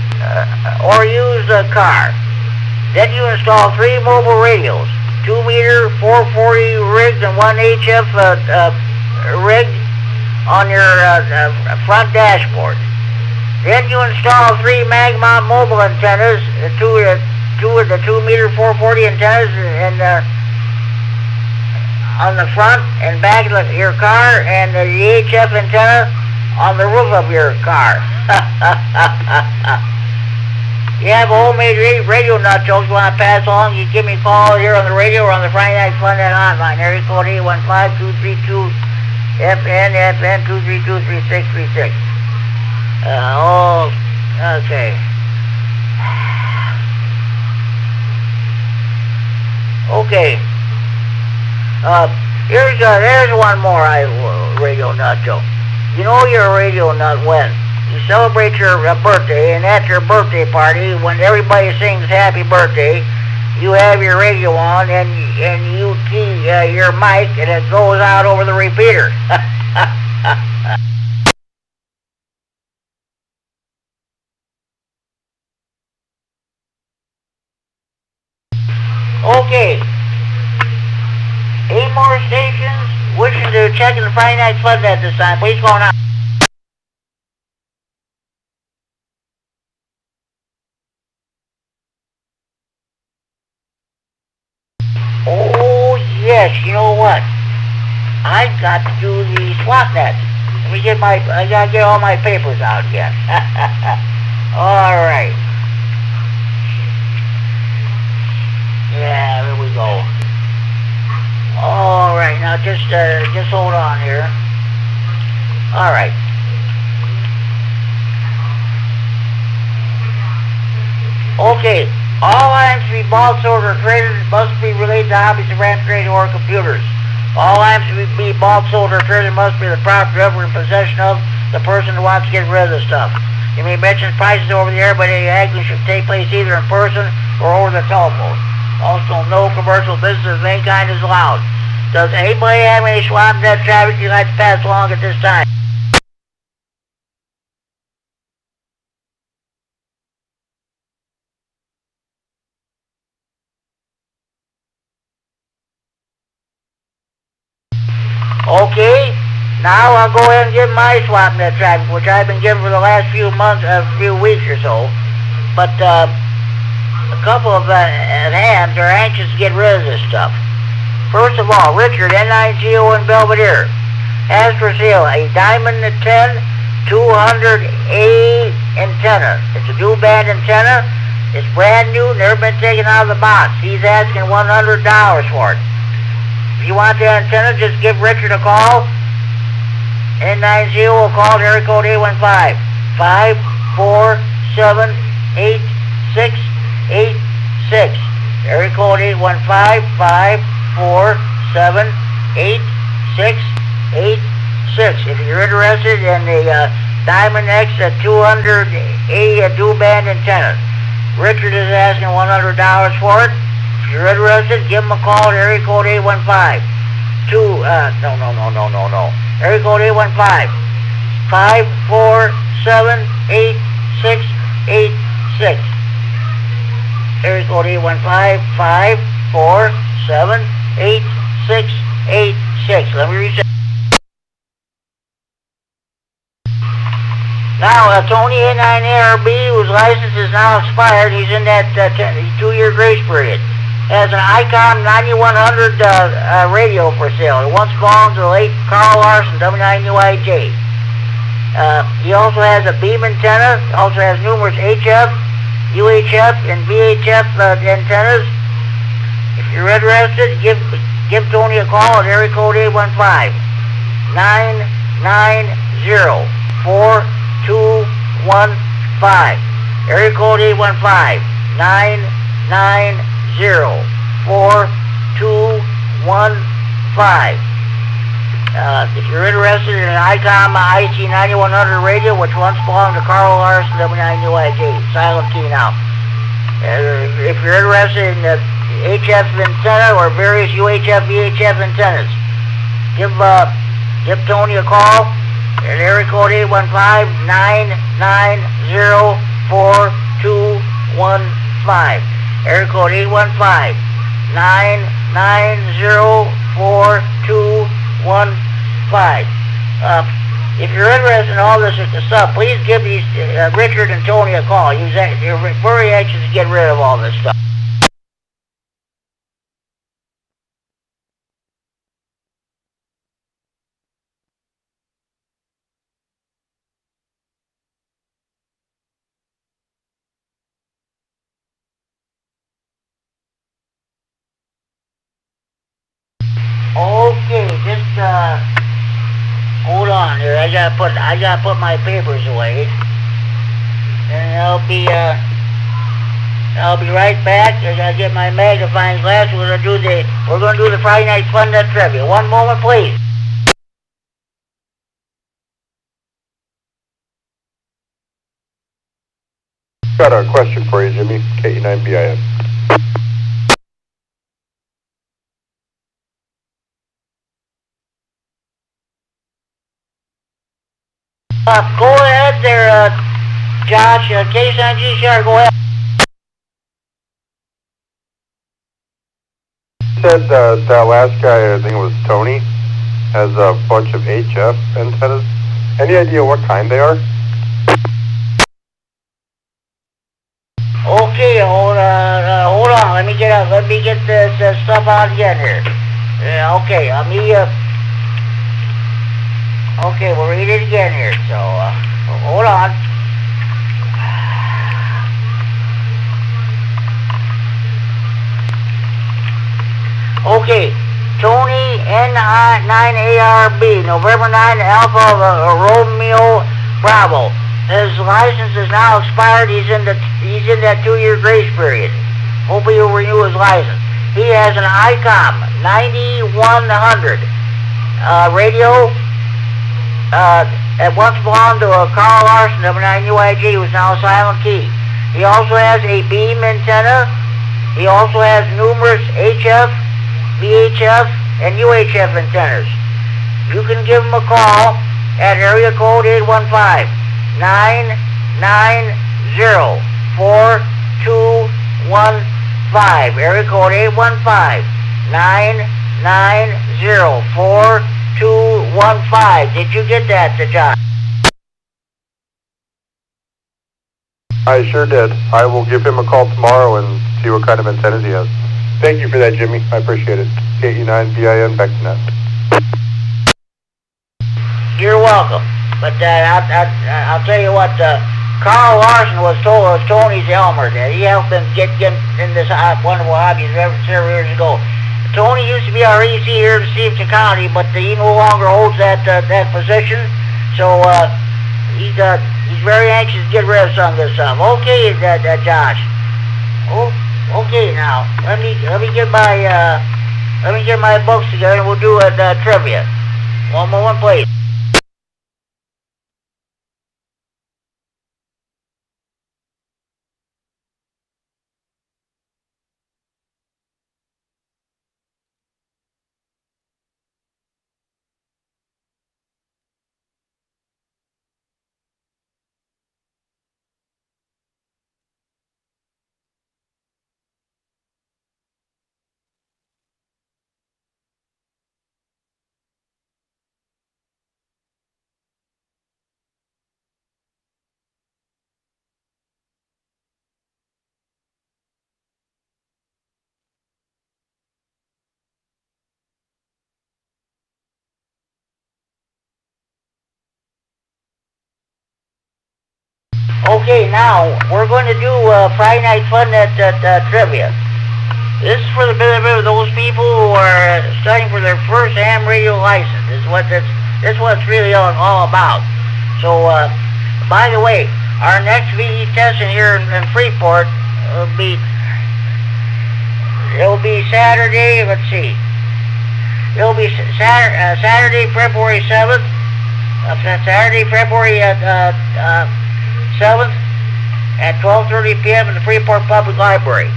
Speaker 1: or used car. Then you install 3 mobile radios, 2-meter, 440 rigs, and 1 HF rig on your front dashboard. Then you install 3 mag-mount mobile antennas, two of the 2-meter 440 antennas on the front and back of your car, and the HF antenna on the roof of your car. You have a homemade radio nut jokes you want to pass along, you give me a call here on the radio or on the Friday Night Fun Net hotline. Area code 815-232-FN 232-3636. Okay. Okay. There's one more radio nut joke. You know you're a radio nut when you celebrate your birthday, and at your birthday party, when everybody sings happy birthday, you have your radio on, and you key your mic, and it goes out over the repeater. Okay. 8 more stations. Wishing to check in the Friday Night Fun at this time. Please call now. Oh, yes. You know what? I got to do the swap net. I gotta get all my papers out again. All right. Yeah, there we go. All right, now just hold on here. All right. Okay. All items to be bought, sold, or traded must be related to hobbies of RAM trading or computers. All items to be bought, sold, or traded must be the property of or in possession of the person who wants to get rid of the stuff. You may mention prices over the air, but any haggling should take place either in person or over the telephone. Also, no commercial business of any kind is allowed. Does anybody have any swap net traffic you'd like to pass along at this time? Okay, now I'll go ahead and give my swap net traffic, which I've been giving for the last few weeks or so. But a couple of hams are anxious to get rid of this stuff. First of all, Richard, N9GO in Belvedere, has for sale a Diamond 10 200A antenna. It's a dual band antenna. It's brand new, never been taken out of the box. He's asking $100 for it. If you want the antenna, just give Richard a call. N9GO will call area code 815 547 8686. Area code 815 547 8686. If you're interested in the Diamond X 200A dual band antenna, Richard is asking $100 for it. If you're interested, give him a call at area code 815 area code 815 547 8686. Area code 815 547 8686. Let me reset. Now, Tony A9ARB, whose license is now expired, he's in that 2-year grace period, has an ICOM 9100 radio for sale. It once belonged to the late Carl Larson, W9UIJ. He also has a beam antenna, also has numerous HF, UHF, and VHF antennas. If you're interested, give Tony a call at area code 815 990 4215. Area code 815 990 4215. If you're interested in an ICOM IC 9100 radio, which once belonged to Carl Larson, W9UIJ, silent key now. If you're interested in the HF antenna or various UHF, VHF antennas, give Tony a call at area code 815 990 4215. Area code 815 990 4215. If you're interested in all this stuff, please give these Richard and Tony a call. You're very anxious to get rid of all this stuff. Okay, just hold on here. I gotta put my papers away, and I'll be right back. I gotta get my magnifying glass. We're gonna do the Friday Night Fun Net Trivia. One moment, please.
Speaker 6: Got a question for you, Jimmy. KE9BIN.
Speaker 1: Go ahead there, Josh. K9GCR, go ahead.
Speaker 6: Said that last guy, I think it was Tony, has a bunch of HF antennas. Any idea what kind they are?
Speaker 1: Okay, hold on. Let me get this stuff out again here. Yeah, okay. Okay, we'll read it again here. So, hold on. Okay, Tony N9ARB, November 9, Alpha Romeo Bravo. His license is now expired. He's in that 2-year grace period. Hopefully he'll renew his license. He has an ICOM 9100 radio. At once belonged to Carl Larson, number 9 UIG, who's now a silent key. He also has a beam antenna. He also has numerous HF, VHF, and UHF antennas. You can give him a call at area code 815-990-4215. Area code 815-990-4215. Did you get that, John?
Speaker 6: I sure did. I will give him a call tomorrow and see what kind of antennas he has. Thank you for that, Jimmy. I appreciate it. KE9BIN, back to net.
Speaker 1: You're welcome. But I'll tell you what, Carl Larson was Tony's Elmer. He helped him get in this wonderful hobby several years ago. Tony used to be our EC here in Stevenson County, but he no longer holds that position. So he's very anxious to get rid of some of this stuff. Okay, Josh. Oh, okay. Now let me get my books together, and we'll do a trivia. One moment, please. Okay, now we're going to do Friday Night Fun at trivia. This is for those people who are studying for their first ham radio license. This is what it's really all about. So, by the way, our next VE testing here in Freeport will be Saturday. Let's see. It'll be Saturday, February 7th. Saturday, February 7th at 12:30 p.m. in the Freeport Public Library.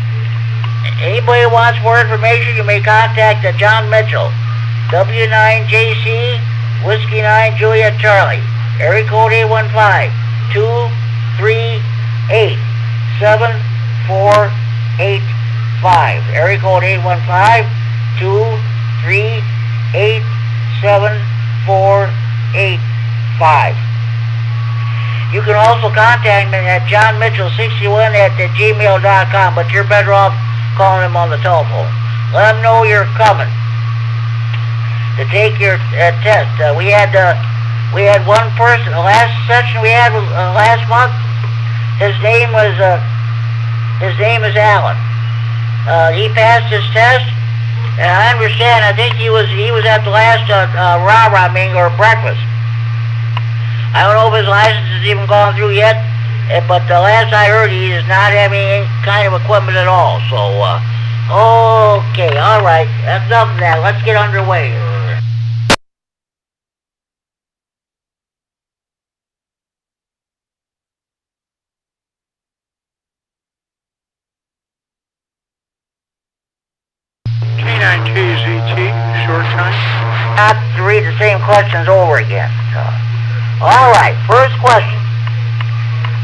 Speaker 1: Anybody who wants more information, you may contact John Mitchell, W9JC, Whiskey 9 Juliet Charlie, area code 815-238-7485, area code 815-238-7485. You can also contact me at johnmitchell61 at gmail.com, but you're better off calling him on the telephone. Let him know you're coming to take your test. We had one person. The last session we had was last month. His name is Alan. He passed his test, and I understand. I think he was at the last rah-rah meeting or breakfast. I don't know if his license has even gone through yet, but the last I heard, he is not having any kind of equipment at all. So, okay, all right. That's enough of that. Let's get underway.
Speaker 7: KZT, short time.
Speaker 1: Not to read the same questions over again. So. All right, first question.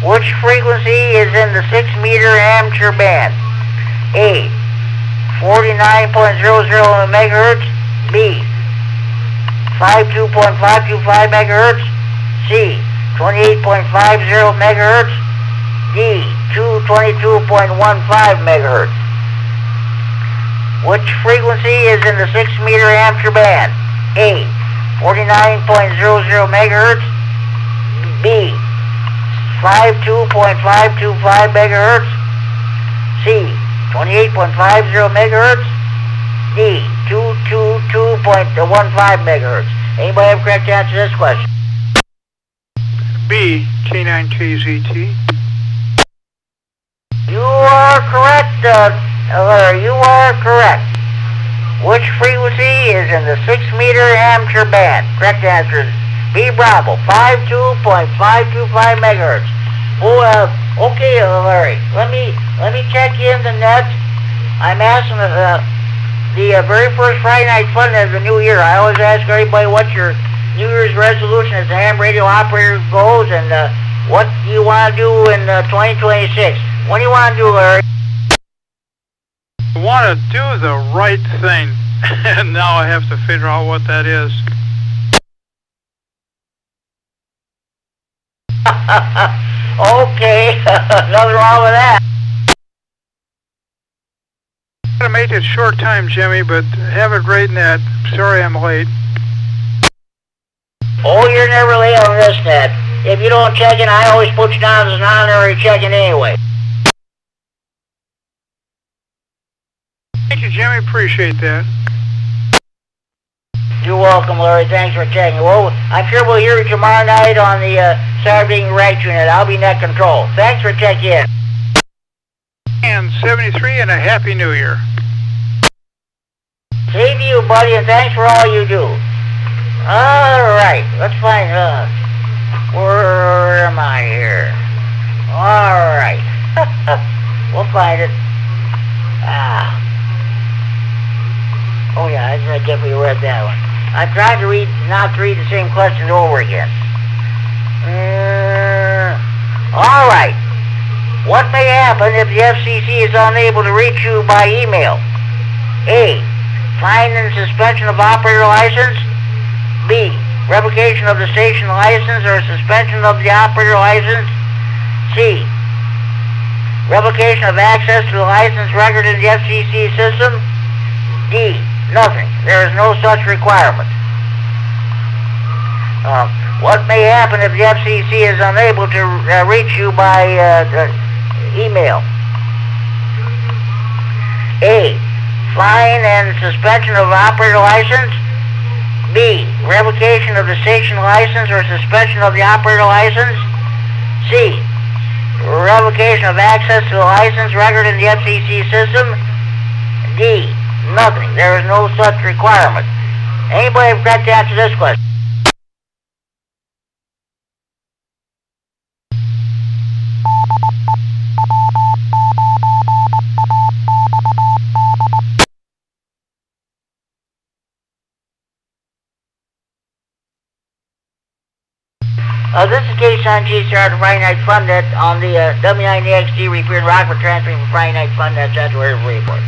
Speaker 1: Which frequency is in the 6-meter amateur band? A, 49.00 megahertz. B, 52.525 megahertz. C, 28.50 megahertz. D, 222.15 megahertz. Which frequency is in the 6-meter amateur band? A, 49.00 megahertz. B, 52.525 megahertz. C, 28.50 megahertz. D, 222.15 megahertz. Anybody have a correct answer to this question?
Speaker 7: B, K9KZT.
Speaker 1: You are correct, Larry. You are correct. Which frequency is in the 6-meter amateur band? Correct answer is B, Bravo, 52.525 megahertz. Oh, okay, Larry. Let me check in the net. I'm asking the very first Friday Night Fun of the new year. I always ask everybody what your New Year's resolution as a ham radio operator goes, and what you want to do in 2026. What do you want to do, Larry?
Speaker 7: I want to do the right thing, and now I have to figure out what that is.
Speaker 1: Okay, nothing wrong with that.
Speaker 7: I'm going to make it short time, Jimmy, but have a great net. Sorry I'm late.
Speaker 1: Oh, you're never late on this net. If you don't check in, I always put you down as an honorary check-in anyway.
Speaker 7: Thank you, Jimmy. Appreciate that.
Speaker 1: You're welcome, Larry. Thanks for checking. Well, I'm sure we'll hear you tomorrow night on the Saturday right unit. I'll be net control. Thanks for checking in.
Speaker 7: And 73 and a Happy New Year.
Speaker 1: Same to you, buddy, and thanks for all you do. All right, let's find, where am I here? All right. We'll find it. Oh yeah, I definitely read that one. I'm trying to not to read the same questions over again. All right. What may happen if the FCC is unable to reach you by email? A, fine and suspension of operator license. B, revocation of the station license or suspension of the operator license. C, revocation of access to the license record in the FCC system. D, nothing. There is no such requirement. What may happen if the FCC is unable to reach you by email? A, fine and suspension of operator license. B, revocation of the station license or suspension of the operator license. C, revocation of access to the license record in the FCC system. D, nothing. There is no such requirement. Anybody have got to answer this question? This is K-Son G-Star of Friday Night Fun Net on the W9XD repeat and Rockford transferring from Friday Night Fun Net to the report.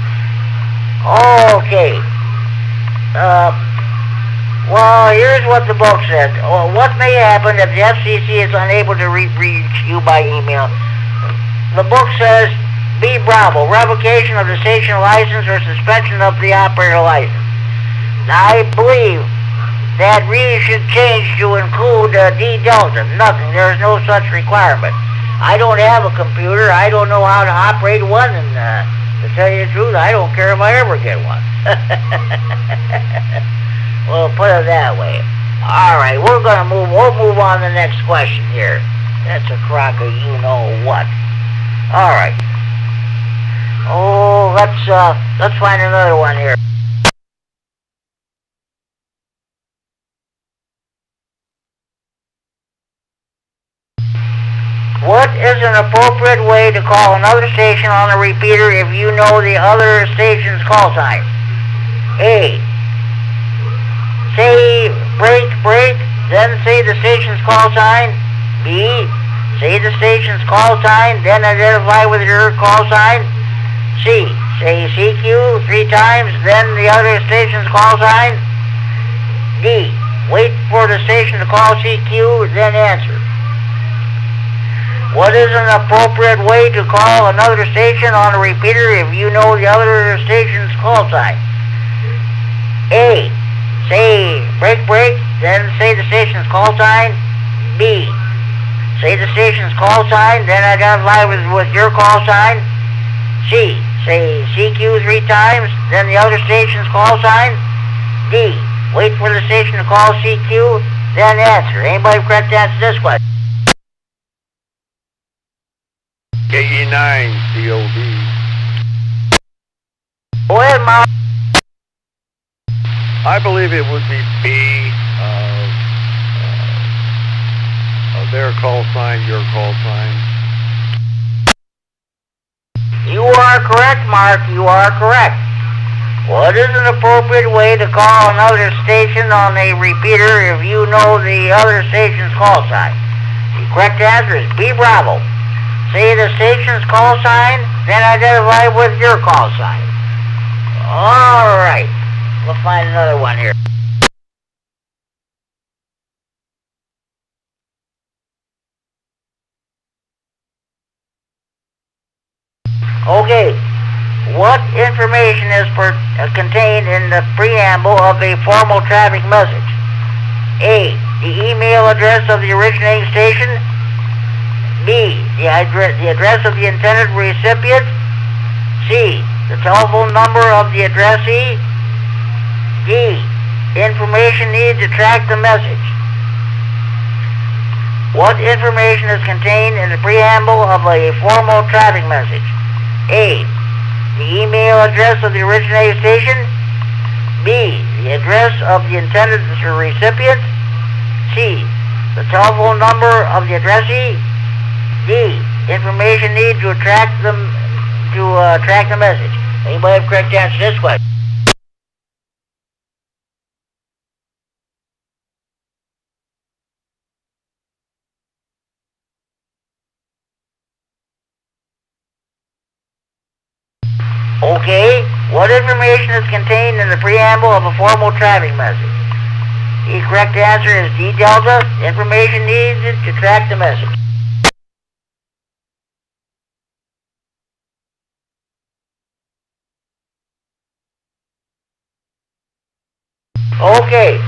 Speaker 1: Okay. Well, here's what the book says. What may happen if the FCC is unable to reach you by email? The book says, B, Bravo, revocation of the station license or suspension of the operator license. Now, I believe that really should change to include D Delta. Nothing. There is no such requirement. I don't have a computer. I don't know how to operate one, and to tell you the truth, I don't care if I ever get one. Well, put it that way. All right, we'll move on to the next question here. That's a crock of you know what. All right. Oh, let's find another one here. What is an appropriate way to call another station on the repeater if you know the other station's call sign? A. Say break, break, then say the station's call sign. B. Say the station's call sign, then identify with your call sign. C. Say CQ 3 times, then the other station's call sign. D. Wait for the station to call CQ, then answer. What is an appropriate way to call another station on a repeater if you know the other station's call sign? A. Say break, break, then say the station's call sign. B. Say the station's call sign, then identify with your call sign. C. Say CQ 3 times, then the other station's call sign. D. Wait for the station to call CQ, then answer. Anybody correct to answer this question?
Speaker 8: KE9 COD.
Speaker 1: Go ahead, Mark.
Speaker 8: I believe it would be B, their call sign, your call sign.
Speaker 1: You are correct, Mark. You are correct. What is an appropriate way to call another station on a repeater if you know the other station's call sign? The correct answer is B, Bravo. Say the station's call sign, then identify with your call sign. All right. We'll find another one here. Okay. What information is contained in the preamble of a formal traffic message? A. The email address of the originating station. B. The address of the intended recipient. C. The telephone number of the addressee. D. Information needed to track the message. What information is contained in the preamble of a formal traffic message? A. The email address of the originating station. B. The address of the intended recipient. C. The telephone number of the addressee. D. Information needed to track the message. Anybody have correct answer to this question? Okay, what information is contained in the preamble of a formal traffic message? The correct answer is D, Delta. Information needed to track the message. Okay.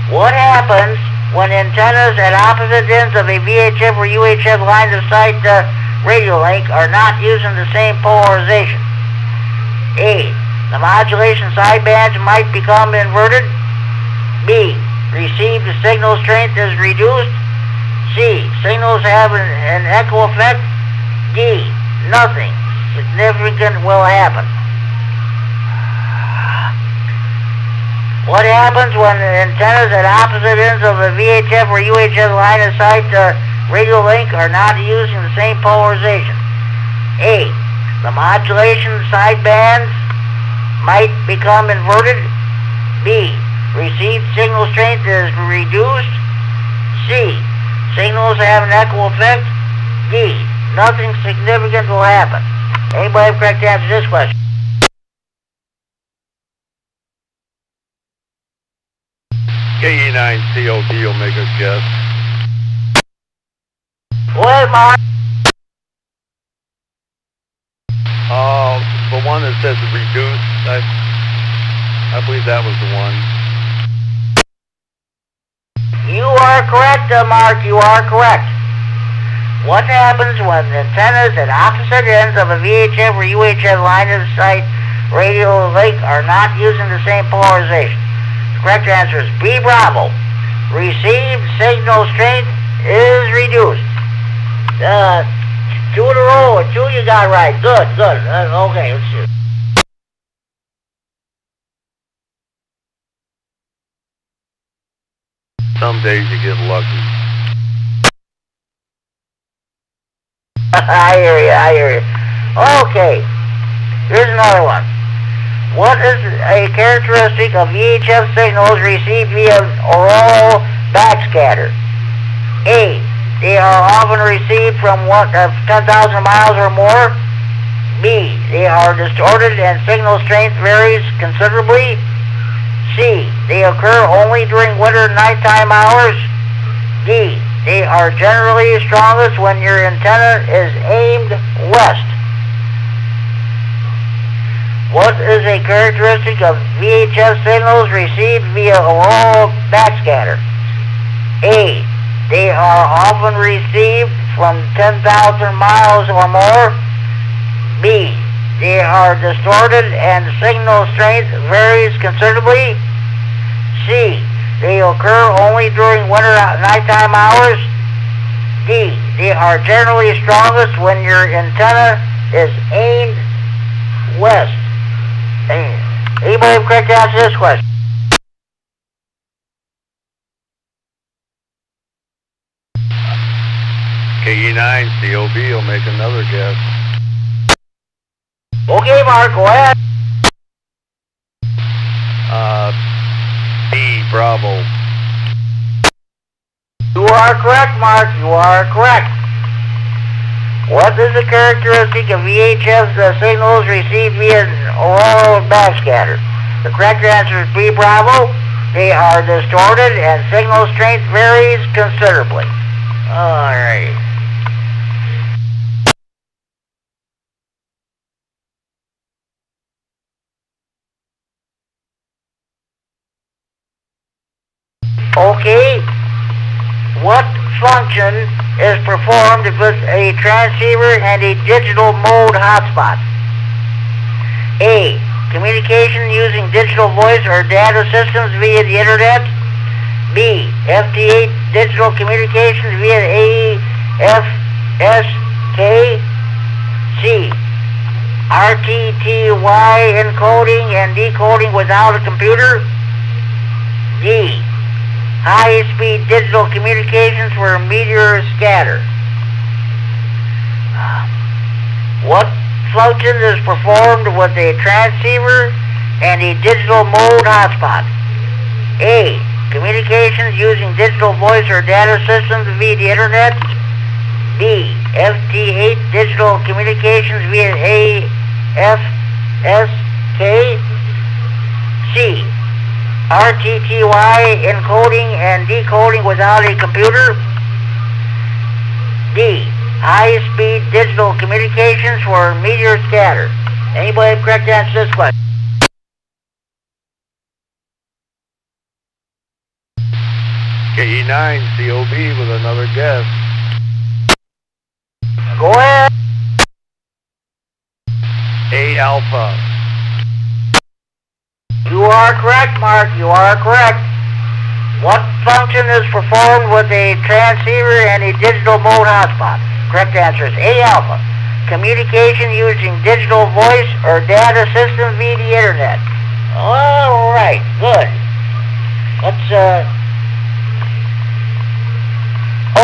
Speaker 1: What happens when antennas at opposite ends of a VHF or UHF line of sight radio link are not using the same polarization? A. The modulation sidebands might become inverted. B. Received signal strength is reduced. C. Signals have an echo effect. D. Nothing significant will happen. What happens when antennas at opposite ends of a VHF or UHF line of sight radio link are not using the same polarization? A. The modulation sidebands might become inverted. B. Received signal strength is reduced. C. Signals have an echo effect. D. Nothing significant will happen. Anybody have correct answer to this question?
Speaker 8: KE9 COD will make us guess.
Speaker 1: Go ahead, Mark.
Speaker 8: The one that says reduce, I believe that was the one.
Speaker 1: You are correct, Mark. You are correct. What happens when antennas at opposite ends of a VHF or UHF line of sight radio link are not using the same polarization? The correct answer is B, Bravo. Received signal strength is reduced. 2 in a row, 2 you got right. Good, good. Okay, let's see.
Speaker 8: Some days you get lucky.
Speaker 1: I hear you. Okay. Here's another one. What is a characteristic of VHF signals received via auroral backscatter? A. They are often received from 10,000 miles or more. B. They are distorted and signal strength varies considerably. C. They occur only during winter nighttime hours. D. They are generally strongest when your antenna is aimed west. What is a characteristic of VHF signals received via auroral backscatter? A. They are often received from 10,000 miles or more. B. They are distorted and signal strength varies considerably. C. They occur only during winter nighttime hours. D. They are generally strongest when your antenna is aimed west. Anybody have correct answer to this question?
Speaker 8: KE9 COB will make another guess.
Speaker 1: Okay, Mark, go ahead.
Speaker 8: B, Bravo.
Speaker 1: You are correct, Mark. You are correct. What is the characteristic of VHF signals received via auroral backscatter? The correct answer is B, Bravo. They are distorted and signal strength varies considerably. All right. Okay. What function is performed with a transceiver and a digital mode hotspot? A. Communication using digital voice or data systems via the internet. B. FT8 digital communications via AFSK. C. RTTY encoding and decoding without a computer. D. High-speed digital communications for meteor scatter. What function is performed with a transceiver and a digital mode hotspot? A. Communications using digital voice or data systems via the internet. B. FT8 digital communications via AFSK. C. RTTY encoding and decoding without a computer. D. High-speed digital communications for meteor scatter. Anybody have correct answer to this question?
Speaker 8: KE9 COB with another guess.
Speaker 1: Go ahead.
Speaker 8: A, Alpha.
Speaker 1: You are correct, Mark. You are correct. What function is performed with a transceiver and a digital mode hotspot? Correct answer is A, Alpha. Communication using digital voice or data system via the internet. All right, good. Let's,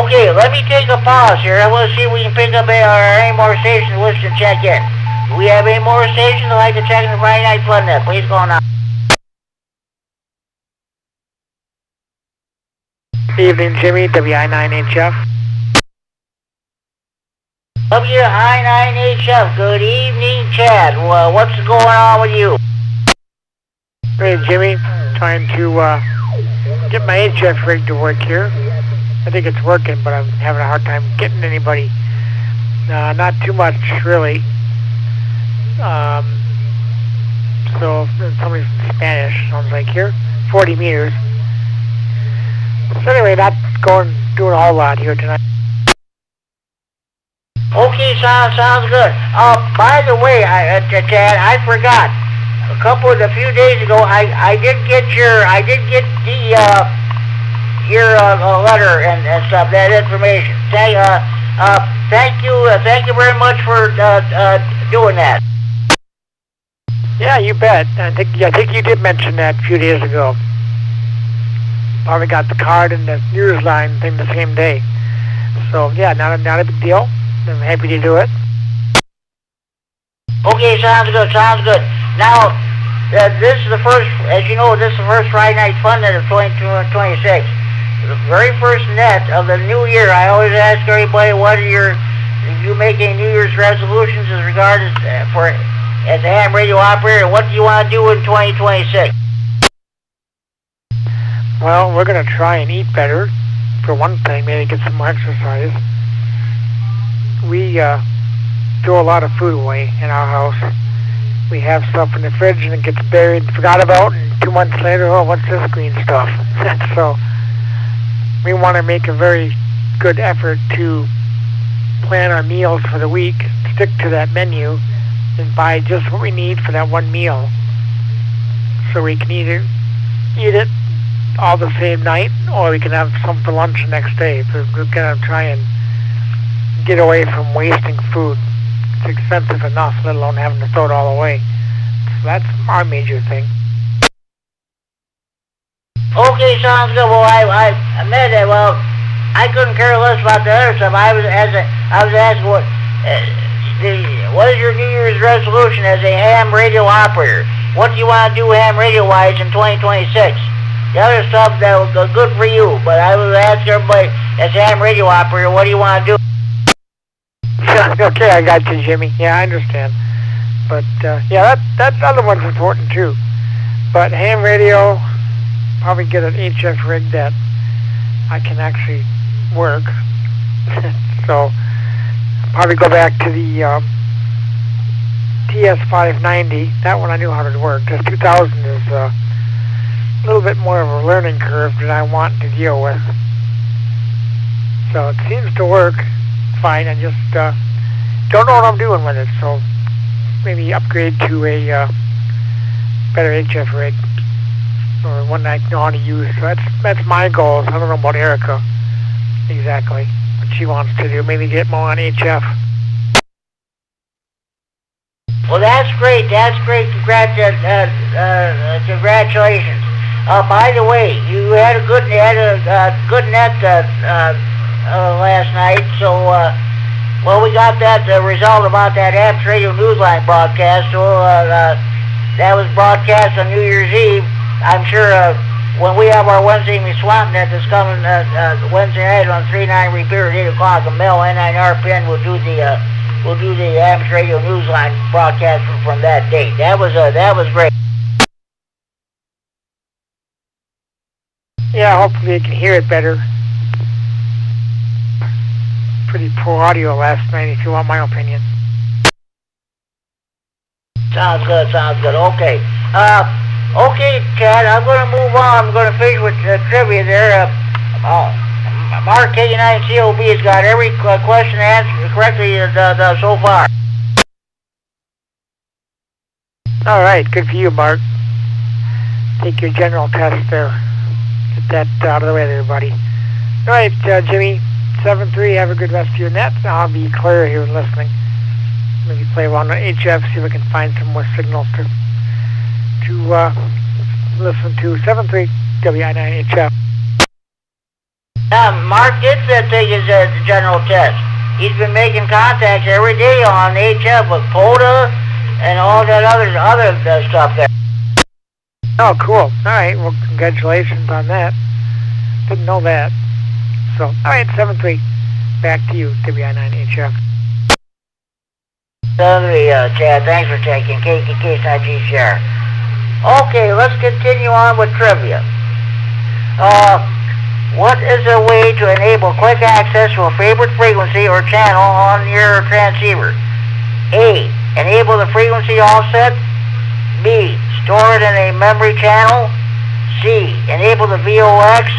Speaker 1: okay, let me take a pause here. I want to see if we can pick up any more stations to listen and check in. Do we have any more stations that like to check in the Friday Night Fun Net? Please go on out.
Speaker 9: Evening, Jimmy, WI9HF.
Speaker 1: WI9HF, good evening, Chad. What's going on with you?
Speaker 9: Hey, Jimmy, trying to get my HF rig to work here. I think it's working, but I'm having a hard time getting anybody. Not too much, really. So, somebody from Spanish, sounds like here. 40 meters. So anyway, not doing a whole lot here tonight.
Speaker 1: Okay, sounds good. By the way, Chad, I forgot. A few days ago, I did get your letter and stuff, that information. Thank you very much for doing that.
Speaker 9: Yeah, you bet. I think you did mention that a few days ago. Probably got the card and the news line thing the same day. So yeah, not a big deal. I'm happy to do it.
Speaker 1: Okay, sounds good. Now, this is the first, as you know, this is the first Friday Night Fun Net of 2026. The very first net of the new year. I always ask everybody, what are your, if you make any New Year's resolutions as regards as a ham radio operator, and what do you want to do in 2026?
Speaker 9: Well, we're going to try and eat better, for one thing, maybe get some more exercise. We throw a lot of food away in our house. We have stuff in the fridge and it gets buried and forgot about, and 2 months later, oh, what's this green stuff? So we want to make a very good effort to plan our meals for the week, stick to that menu, and buy just what we need for that one meal, so we can either eat it all the same night, or we can have some for lunch the next day. So we're going to try and get away from wasting food. It's expensive enough, let alone having to throw it all away. So that's our major thing.
Speaker 1: Okay, sounds good. Well, I admit that. Well, I couldn't care less about the other stuff. I was asking what is your New Year's resolution as a ham radio operator? What do you want to do ham radio wise in 2026? The other stuff that was good for you, but I was asking everybody as a ham radio operator, what do you want to do?
Speaker 9: Okay, I got you, Jimmy. Yeah, I understand. But yeah, that other one's important too. But ham radio, probably get an HF rig that I can actually work. So probably go back to the TS590. That one I knew how to work. This 2000 is a little bit more of a learning curve than I want to deal with. So it seems to work fine. I just don't know what I'm doing with it. So maybe upgrade to a better HF rig, or one I know how to use. So that's my goals. I don't know about Erica exactly what she wants to do. Maybe get more on HF.
Speaker 1: Well, that's great. That's great. Congratulations. By the way, you had a good net last night. So, well, we got that result about that Amps Radio Newsline broadcast. So that was broadcast on New Year's Eve. I'm sure when we have our Wednesday evening swamp net that's coming Wednesday night on 3-9 repair at 8 o'clock, a Mel N9R pin will do the Amps Radio Newsline broadcast from that date. That was great.
Speaker 9: Yeah, hopefully you can hear it better. Pretty poor audio last night, if you want my opinion.
Speaker 1: Sounds good. Okay. Okay, Chad, I'm going to move on. I'm going to finish with trivia there. Mark K9COB has got every question answered correctly so far.
Speaker 9: All right, good for you, Mark. Take your general test there. Get that out of the way, everybody. All right, Jimmy, 7-3, have a good rest of your net. I'll be clear here and listening. Maybe play around on HF, see if we can find some more signals to listen to. 7-3, WI9HF.
Speaker 1: Mark did take his general test. He's been making contacts every day on HF with POTA and all that other stuff there.
Speaker 9: Oh, cool. All right, well, congratulations on that. Didn't know that. So, all right, 7-3, back to you, WI9HF.
Speaker 1: 7-3, Chad, thanks for taking case IG share. Okay, let's continue on with trivia. What is a way to enable quick access to a favorite frequency or channel on your transceiver? A, enable the frequency offset. B, store it in a memory channel. C, enable the VOX.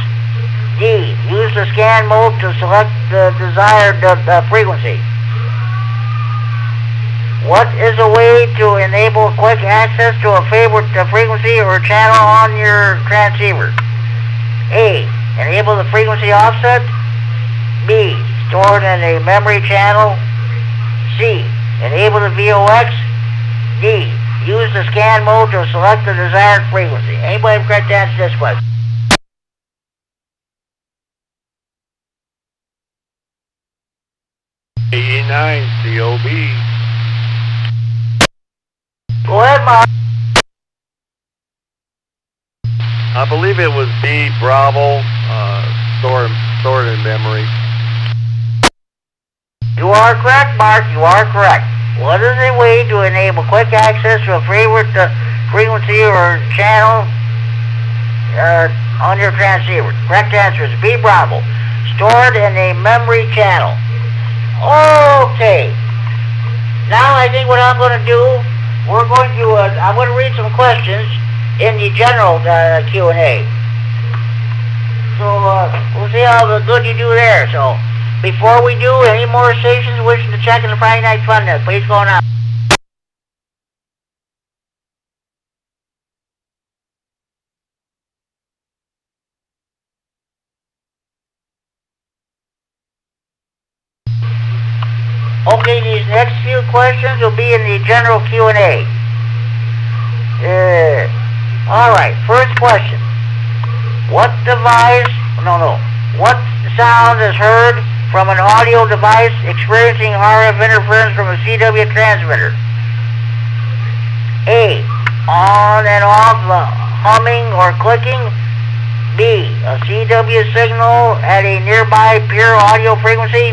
Speaker 1: D, use the scan mode to select the desired frequency. What is a way to enable quick access to a favorite frequency or channel on your transceiver? A, enable the frequency offset. B, store it in a memory channel. C, enable the VOX. D, use the scan mode to select the desired frequency. Anybody correct to answer this question?
Speaker 4: E9 COB.
Speaker 1: Go ahead, Mark.
Speaker 8: I believe it was B Bravo, stored in memory.
Speaker 1: You are correct, Mark. You are correct. What is a way to enable quick access to a favorite frequency or channel on your transceiver? Correct answer is B Bravo. Stored in a memory channel. Okay. Now I think what I'm going to do, I'm going to read some questions in the general Q&A. So we'll see how good you do there. So before we do, any more stations wishing to check in the Friday Night Fun Net, please go now. Okay, these next few questions will be in the general Q&A. All right, first question. What sound is heard from an audio device experiencing RF interference from a CW transmitter? A, on and off humming or clicking. B, a CW signal at a nearby pure audio frequency.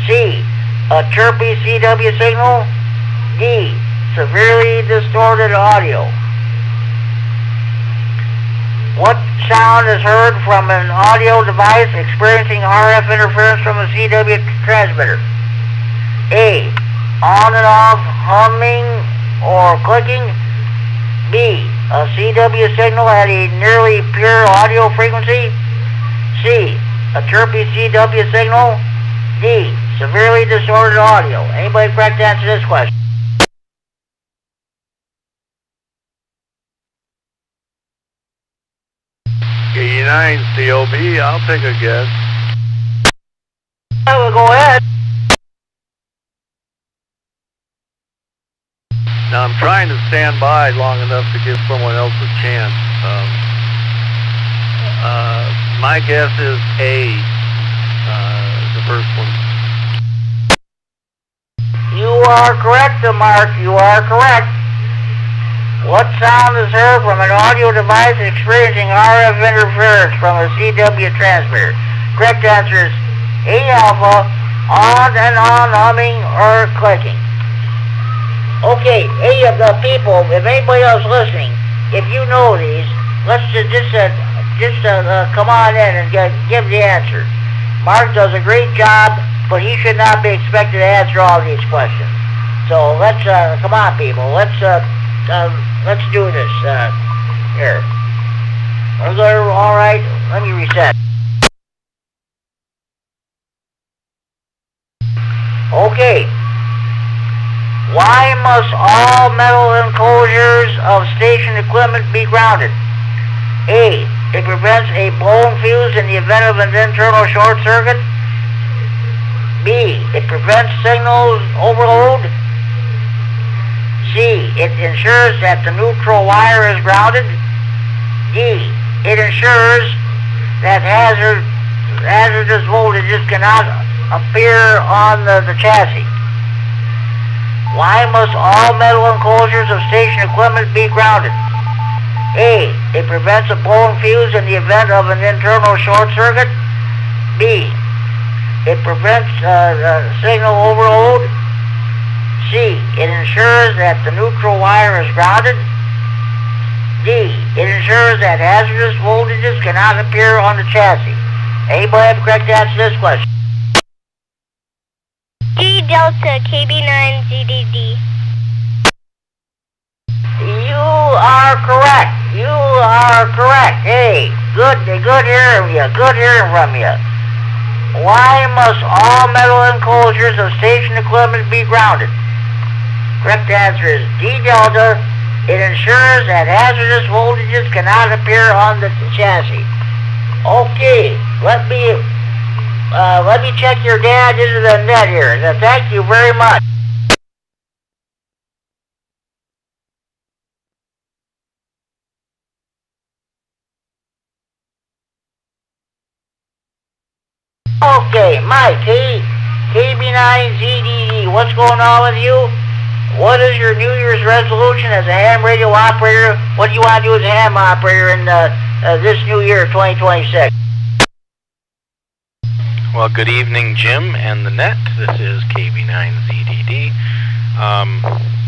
Speaker 1: C, a chirpy CW signal. D, severely distorted audio. What sound is heard from an audio device experiencing RF interference from a CW transmitter? A, on and off humming or clicking. B, a CW signal at a nearly pure audio frequency. C, a chirpy CW signal. D, severely distorted audio. Anybody correct to answer this question?
Speaker 8: K9 COB, I'll take a guess.
Speaker 1: Well, go ahead.
Speaker 8: Now I'm trying to stand by long enough to give someone else a chance. My guess is A, the first one.
Speaker 1: You are correct, Mark. You are correct. What sound is heard from an audio device experiencing RF interference from a CW transmitter? Correct answer is A alpha, on and on humming or clicking. Okay, hey, the people, if anybody else listening, if you know these, let's just come on in and give the answer. Mark does a great job, but he should not be expected to answer all these questions. So let's come on, people. Let's do this. Here. All right. Let me reset. Okay. Why must all metal enclosures of station equipment be grounded? A, it prevents a blown fuse in the event of an internal short circuit. B, it prevents signals overload. C, it ensures that the neutral wire is grounded. D, it ensures that hazardous voltages cannot appear on the chassis. Why must all metal enclosures of station equipment be grounded? A, it prevents a blown fuse in the event of an internal short circuit. B, it prevents signal overload. C, it ensures that the neutral wire is grounded. D, it ensures that hazardous voltages cannot appear on the chassis. Anybody have a correct answer to this question?
Speaker 11: D Delta KB9ZDD.
Speaker 1: You are correct. You are correct. Hey, good hearing you. Good hearing from you. Why must all metal enclosures of station equipment be grounded? Correct answer is D Delta. It ensures that hazardous voltages cannot appear on the chassis. Okay, let me check your dad into the net here. Thank you very much. Okay, Mike, KB9ZDD, what's going on with you? What is your New Year's resolution as a ham radio operator? What do you want to do as a ham operator in this new year, 2026?
Speaker 2: Well, good evening, Jim and the net. This is KB9ZDD.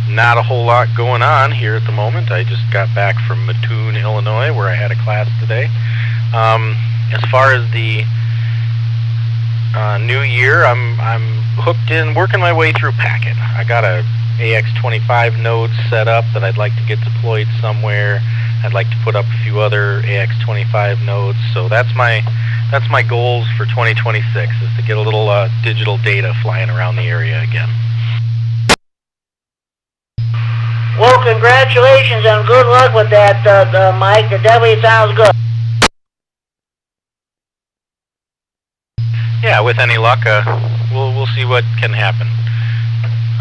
Speaker 2: Not a whole lot going on here at the moment. I just got back from Mattoon, Illinois, where I had a class today. As far as the new year, I'm hooked in, working my way through Packet. I got a AX25 node set up that I'd like to get deployed somewhere. I'd like to put up a few other AX25 nodes. So that's my goals for 2026, is to get a little digital data flying around the area again.
Speaker 1: Well, congratulations and good luck with that, Mike. It definitely sounds good.
Speaker 2: Yeah, with any luck, we'll see what can happen.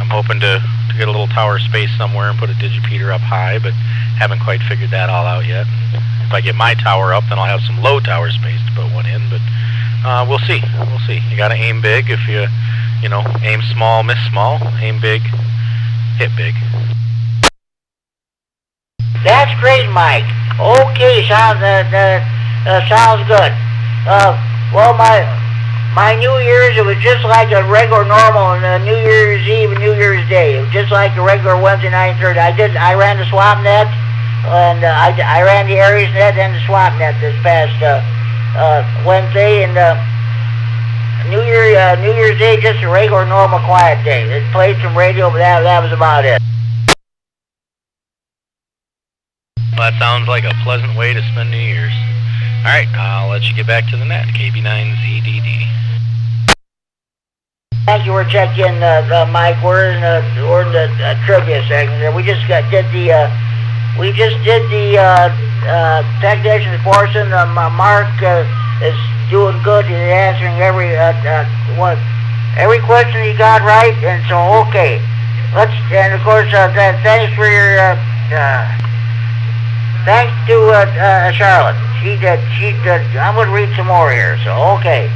Speaker 2: I'm hoping to get a little tower space somewhere and put a digipeater up high, but haven't quite figured that all out yet. If I get my tower up, then I'll have some low tower space to put one in, but we'll see. We'll see. You got to aim big. If you aim small, miss small. Aim big, hit big.
Speaker 1: That's great, Mike. Okay, sounds good. Well, my New Year's, it was just like a regular normal New Year's Eve and New Year's Day. It was just like a regular Wednesday night and Thursday. I ran the swap net, and I ran the Aries net and the swap net this past Wednesday, and New Year's Day, just a regular normal quiet day. They played some radio, but that was about it.
Speaker 2: Well, that sounds like a pleasant way to spend New Year's. All right, I'll let you get back to the net. KB9ZDD.
Speaker 1: Thank you for checking, Mike. We're in the trivia segment here. We just did the technician's portion. Mark is doing good. He's answering every question he got right, and so okay. And of course, thanks for your thanks to Charlotte. She did. I'm going to read some more here. So okay.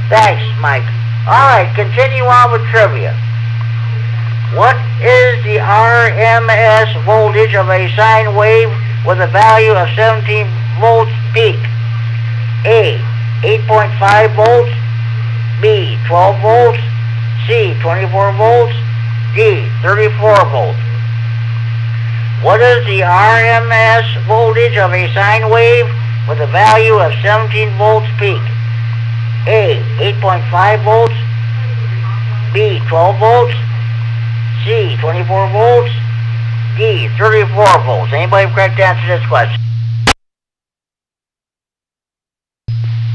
Speaker 1: Thanks, Mike. All right, continue on with trivia. What is the RMS voltage of a sine wave with a value of 17 volts peak? A, 8.5 volts. B, 12 volts. C, 24 volts. D, 34 volts. What is the RMS voltage of a sine wave with a value of 17 volts peak? A, 8.5 volts. B, 12 volts. C, 24 volts. D, 34 volts. Anybody have correct answer to this question?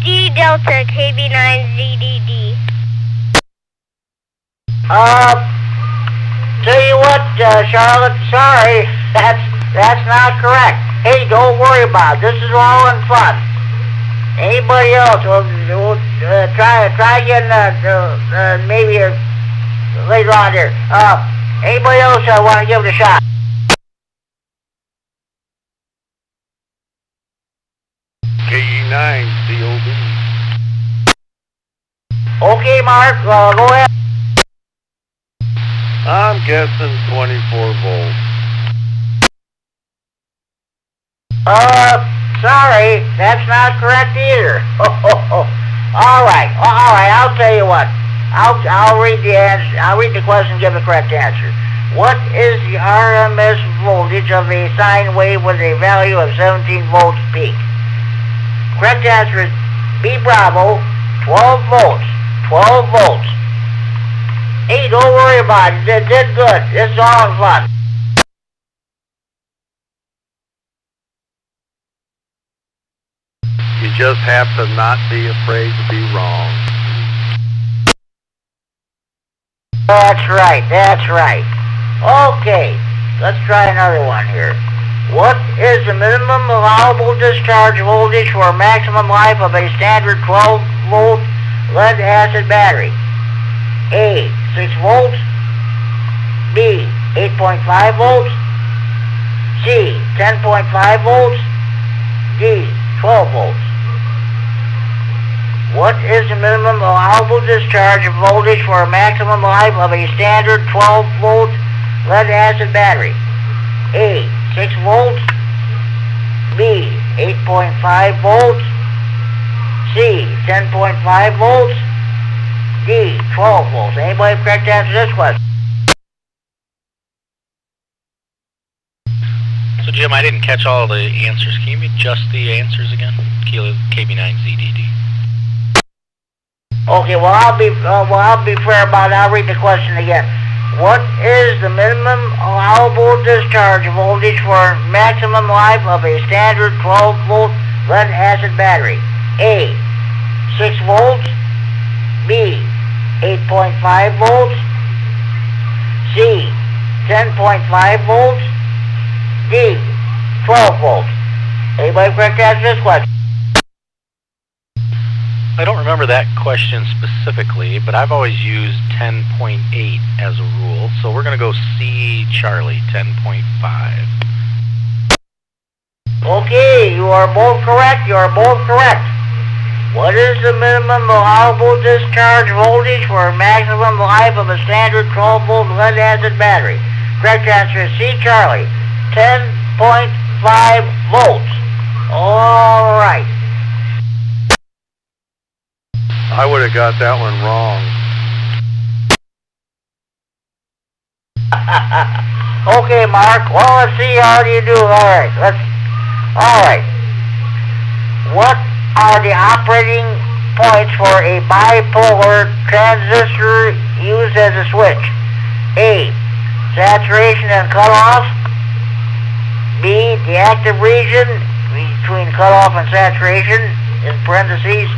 Speaker 11: D Delta KB9ZDD.
Speaker 1: Tell you what, Charlotte, sorry, that's not correct. Hey, don't worry about it. This is all in fun. Anybody else will try again maybe later on here. Anybody else want to give it a shot?
Speaker 8: KE9COB.
Speaker 1: Okay, Mark, go ahead.
Speaker 8: I'm guessing 24 volts.
Speaker 1: Sorry, that's not correct either. All right, I'll tell you what. I'll read the answer. I'll read the question and give the correct answer. What is the RMS voltage of a sine wave with a value of 17 volts peak? Correct answer is B Bravo, 12 volts. 12 volts. Hey, don't worry about it. You did good. This is all in fun.
Speaker 8: You just have to not be afraid to be wrong.
Speaker 1: That's right. Okay, let's try another one here. What is the minimum allowable discharge voltage for a maximum life of a standard 12-volt lead-acid battery? A, 6 volts. B, 8.5 volts. C, 10.5 volts. D, 12 volts. What is the minimum allowable discharge voltage for a maximum life of a standard 12-volt lead acid battery? A, 6 volts. B, 8.5 volts. C, 10.5 volts. D, 12 volts. Anybody correct answer this question?
Speaker 2: So Jim, I didn't catch all the answers. Can you give me just the answers again? Kilo KB9ZDD.
Speaker 1: Okay, well I'll be fair about it. I'll read the question again. What is the minimum allowable discharge voltage for maximum life of a standard 12-volt lead acid battery? A, 6 volts. B, 8.5 volts. C, 10.5 volts. D, 12 volts. Anybody correct answer this question?
Speaker 2: I don't remember that question specifically, but I've always used 10.8 as a rule, so we're going to go C, Charlie, 10.5.
Speaker 1: Okay, you are both correct. You are both correct. What is the minimum allowable discharge voltage for a maximum life of a standard 12-volt lead acid battery? Correct answer is C, Charlie, 10.5 volts. All right.
Speaker 8: I would have got that one wrong.
Speaker 1: Okay, Mark. Well, let's see how do you do. All right. What are the operating points for a bipolar transistor used as a switch? A, saturation and cutoff. B, the active region between cutoff and saturation, in parentheses.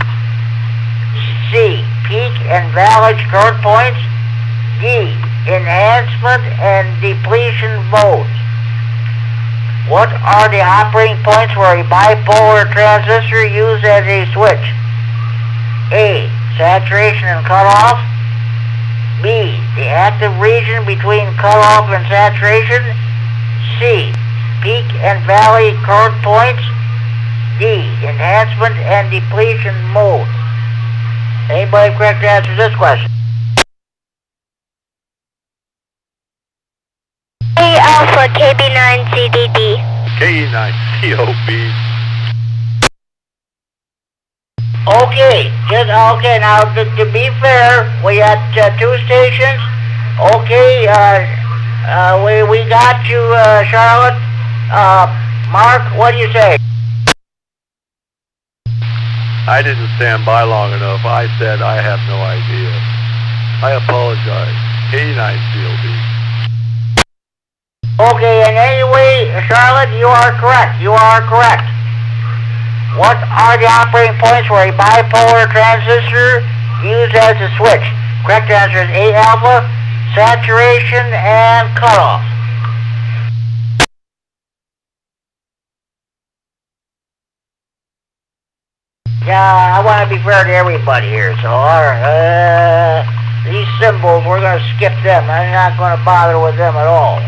Speaker 1: C, peak and valley current points. D, enhancement and depletion modes. What are the operating points for a bipolar transistor used as a switch? A, saturation and cutoff. B, the active region between cutoff and saturation. C, peak and valley current points. D, enhancement and depletion modes. Anybody correct to answer this question?
Speaker 11: A Alpha KB9CDD.
Speaker 8: K9COB.
Speaker 1: Okay, okay. Now to be fair, we got 2 stations. Okay, we got you, Charlotte. Mark, what do you say?
Speaker 8: I didn't stand by long enough. I said I have no idea. I apologize. K9COB.
Speaker 1: Okay, and anyway, Charlotte, you are correct. You are correct. What are the operating points for a bipolar transistor used as a switch? Correct answer is A alpha, saturation, and cutoff. Yeah, I want to be fair to everybody here, so these symbols, we're going to skip them. I'm not going to bother with them at all.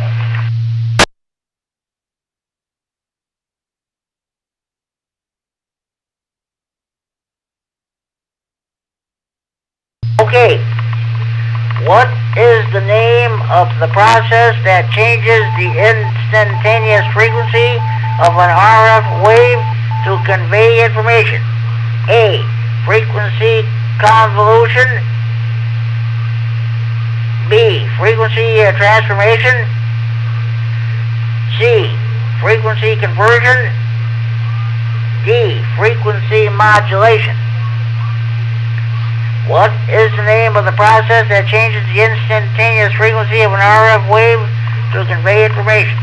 Speaker 1: Okay, what is the name of the process that changes the instantaneous frequency of an RF wave to convey information? A, frequency convolution. B, frequency transformation. C, frequency conversion. D, frequency modulation. What is the name of the process that changes the instantaneous frequency of an RF wave to convey information?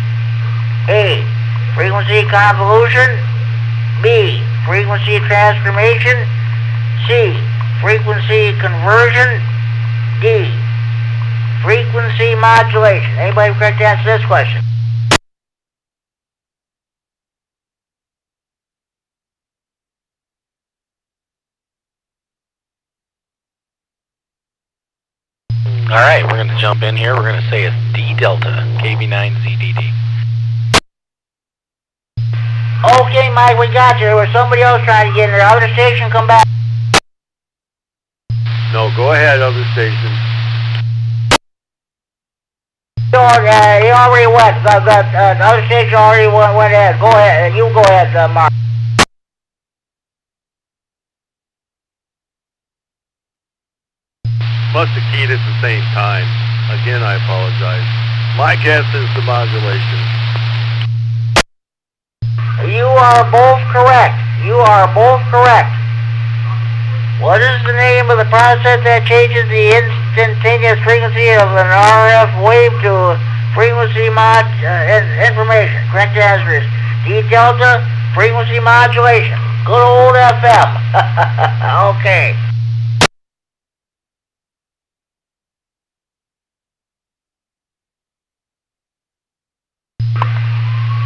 Speaker 1: A, frequency convolution. B, frequency transformation. C, frequency conversion. D, frequency modulation. Anybody correct to answer this question?
Speaker 2: All right, we're going to jump in here. We're going to say it's D Delta, KB9ZDD.
Speaker 1: Okay, Mike, we got you. There was somebody else trying to get in there. Other station, come back.
Speaker 8: No, go ahead, other station.
Speaker 1: Go he already went. The other station already went ahead. Go ahead. You go ahead, Mark.
Speaker 8: Must have keyed at the same time. Again, I apologize. My guess is the modulation.
Speaker 1: You are both correct. You are both correct. What is the name of the process that changes the instantaneous frequency of an RF wave to frequency information? Correct answer is D delta frequency modulation. Good old FM. Okay.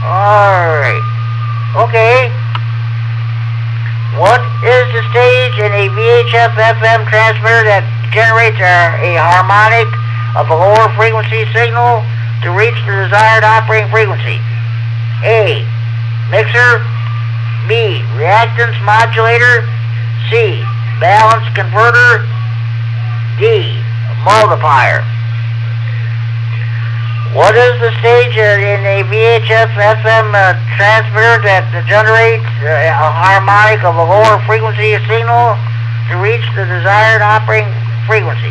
Speaker 1: Alright. Okay. What is the stage in a VHF FM transmitter that generates a harmonic of a lower frequency signal to reach the desired operating frequency? A. Mixer. B. Reactance modulator. C. Balance converter. D. Multiplier. What is the stage in a VHF FM transmitter that generates a harmonic of a lower frequency signal to reach the desired operating frequency?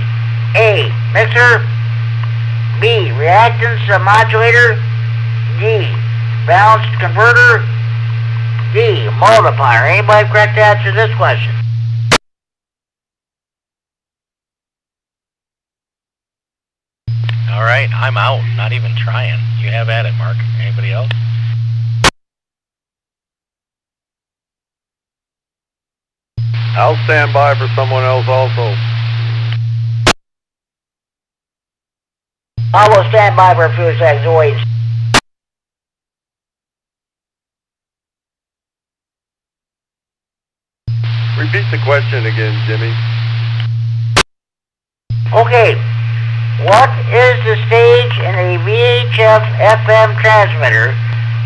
Speaker 1: A. Mixer. B. Reactance modulator. D. Balanced converter. D. Multiplier. Anybody correct to answer this question?
Speaker 2: All right, I'm out. Not even trying. You have at it, Mark. Anybody else?
Speaker 8: I'll stand by for someone else also.
Speaker 1: I will stand by for a few seconds. Wait.
Speaker 8: Repeat the question again, Jimmy.
Speaker 1: Okay. What is the stage in a VHF FM transmitter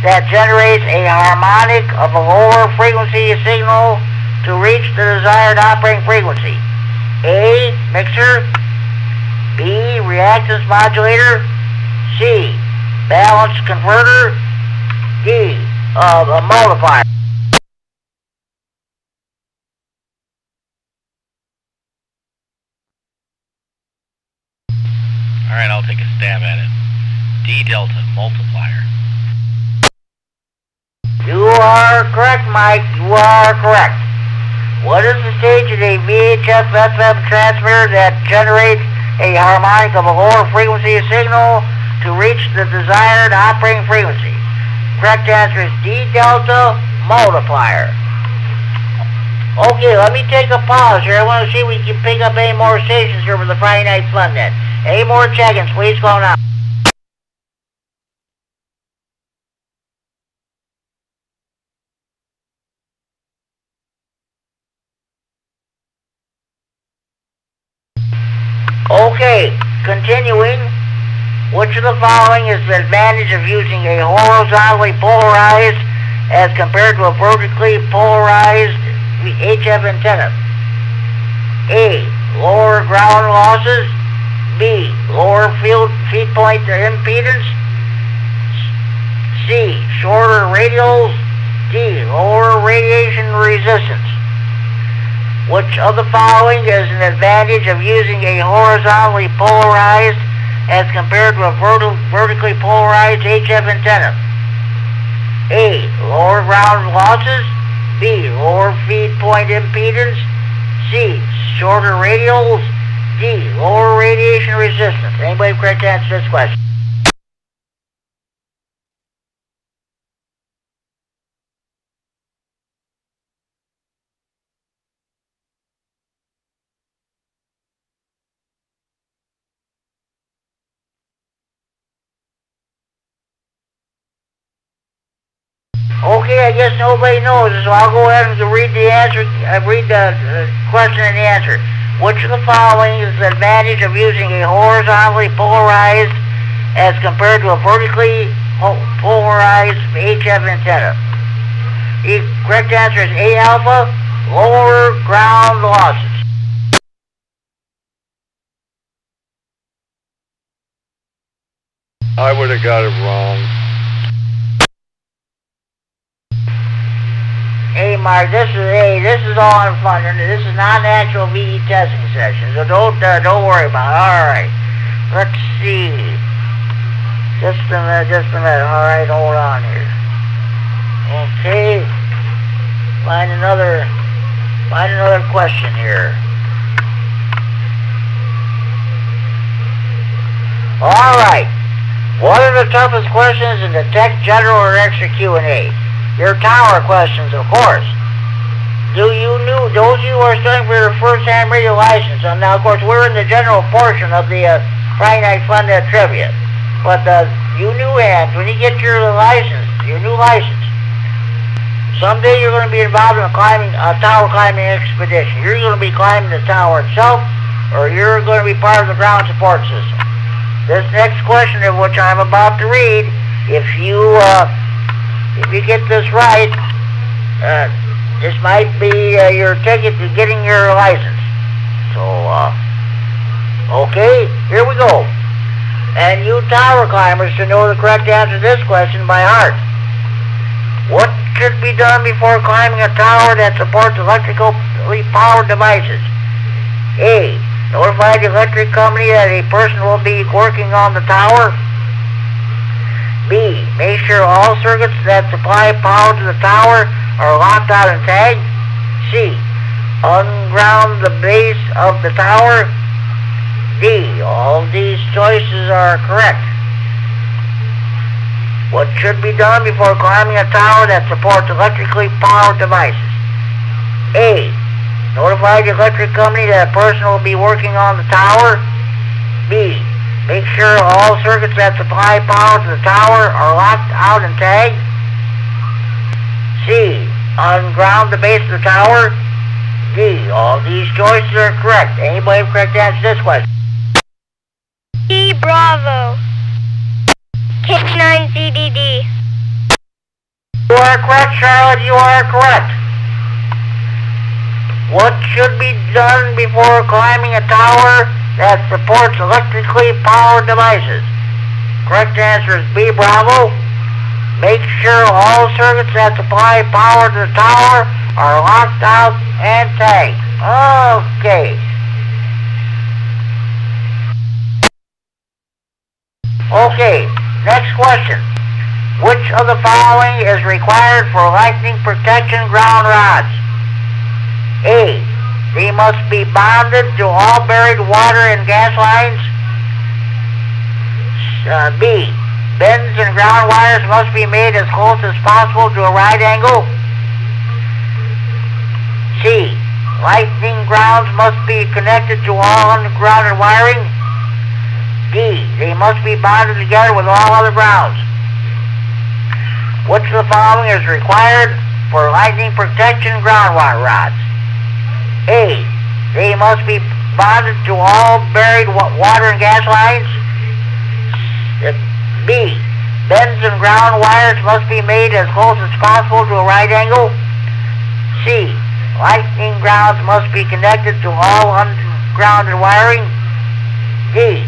Speaker 1: that generates a harmonic of a lower frequency signal to reach the desired operating frequency? A. Mixer. B. Reactance modulator. C. Balance converter. D. A multiplier.
Speaker 2: All right, I'll take a stab at it. D delta multiplier.
Speaker 1: You are correct, Mike. You are correct. What is the stage in a VHF FM transmitter that generates a harmonic of a lower frequency signal to reach the desired operating frequency? Correct answer is D delta multiplier. Okay, let me take a pause here. I want to see if we can pick up any more stations here for the Friday Night Fun then. Any more check-ins, please go now. Okay, continuing. Which of the following is the advantage of using a horizontally polarized as compared to a vertically polarized HF antenna? A. Lower ground losses. B. Lower feed point impedance. C. Shorter radials. D. Lower radiation resistance. Which of the following is an advantage of using a horizontally polarized as compared to a vertically polarized HF antenna? A. Lower ground losses. B. Lower feed point impedance. C. Shorter radials. D. Lower radiation resistance. Anybody correct to answer this question? Okay, I guess nobody knows, so I'll go ahead and read the answer. Read the question and the answer. Which of the following is the advantage of using a horizontally polarized as compared to a vertically polarized HF antenna? The correct answer is A alpha, lower ground losses.
Speaker 4: I would have got it wrong.
Speaker 1: Hey, Mark, this is all in fun. This is not an actual VE testing session, so don't worry about it. All right. Let's see. Just a minute. All right, hold on here. Okay. Find another question here. All right. What are the toughest questions in the Tech General or Extra Q&A? Your tower questions, of course. Those you are studying for your first-hand radio license, and now, of course, we're in the general portion of the Friday Night Fun Net Trivia. But you new hands, when you get your new license, someday you're going to be involved in a tower climbing expedition. You're going to be climbing the tower itself, or you're going to be part of the ground support system. This next question, of which I'm about to read, if you get this right, this might be your ticket to getting your license. So, okay, here we go. And you tower climbers should know the correct answer to this question by heart. What should be done before climbing a tower that supports electrically powered devices? A. Notify the electric company that a person will be working on the tower. B. Make sure all circuits that supply power to the tower are locked out and tagged. C. Unground the base of the tower. D. All of these choices are correct. What should be done before climbing a tower that supports electrically powered devices? A. Notify the electric company that a person will be working on the tower. B. Make sure all circuits that supply power to the tower are locked out and tagged. C. Unground the base of the tower. D. All these choices are correct. Anybody have correct answer to this question?
Speaker 11: D. Bravo. K9ZDD.
Speaker 1: You are correct, Charlotte. You are correct. What should be done before climbing a tower that supports electrically powered devices? Correct answer is B. Bravo. Make sure all circuits that supply power to the tower are locked out and tagged. Okay. Okay, next question. Which of the following is required for lightning protection ground rods? A. They must be bonded to all buried water and gas lines. B. Bends and ground wires must be made as close as possible to a right angle. C. Lightning grounds must be connected to all undergrounded wiring. D. They must be bonded together with all other grounds. Which of the following is required for lightning protection ground wire rods? A. They must be bonded to all buried water and gas lines. B. Bends and ground wires must be made as close as possible to a right angle. C. Lightning grounds must be connected to all ungrounded wiring. D.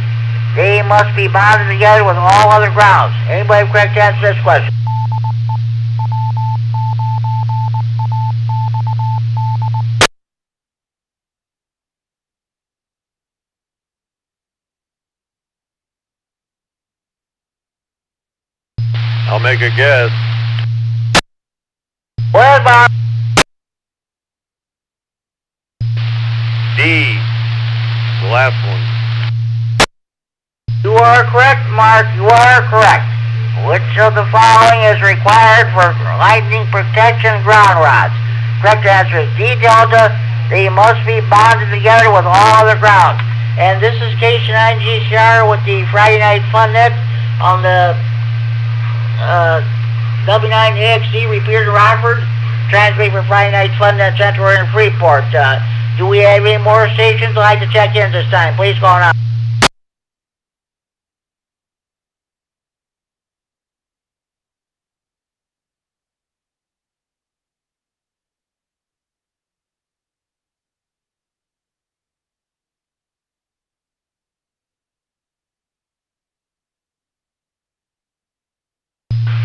Speaker 1: They must be bonded together with all other grounds. Anybody have correct answer to this question?
Speaker 4: I'll make a guess.
Speaker 1: Well, Bob.
Speaker 4: D. The last one.
Speaker 1: You are correct, Mark. You are correct. Which of the following is required for lightning protection ground rods? Correct answer is D. Delta. They must be bonded together with all other grounds. And this is K9GCR with the Friday Night Fun Net on the W9AXD repeater Rockford, transmitting for Friday Night Fun Net Central in Freeport. Do we have any more stations that like to check in this time? Please go on.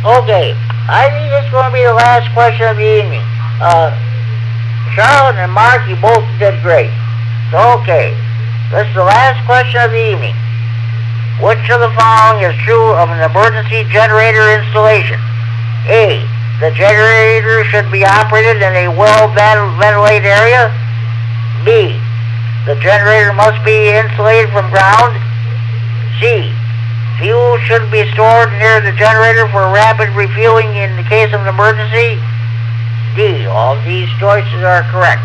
Speaker 1: Okay, I think this is going to be the last question of the evening. Charlotte and Mark, you both did great. Okay, this is the last question of the evening. Which of the following is true of an emergency generator installation? A, the generator should be operated in a well-ventilated area. B, the generator must be insulated from ground. C, fuel should be stored near the generator for rapid refueling in the case of an emergency. D, all of these choices are correct.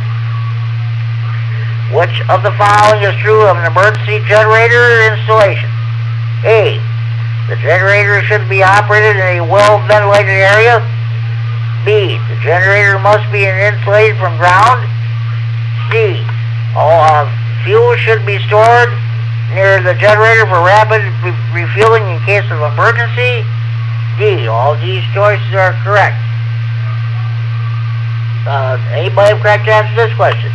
Speaker 1: Which of the following is true of an emergency generator installation? A, the generator should be operated in a well-ventilated area. B, the generator must be insulated from ground. C, all fuel should be stored near the generator for rapid refueling in case of emergency. D, all these choices are correct. Anybody have correct answer to this question?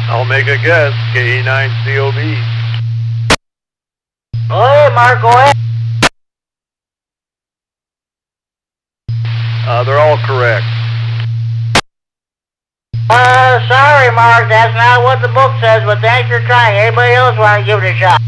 Speaker 8: I'll make a guess. K9COB.
Speaker 1: Okay, Mark, go ahead.
Speaker 8: They're all correct.
Speaker 1: Sorry, Mark, that's not what the book says, but thanks for trying. Anybody else want to give it a shot?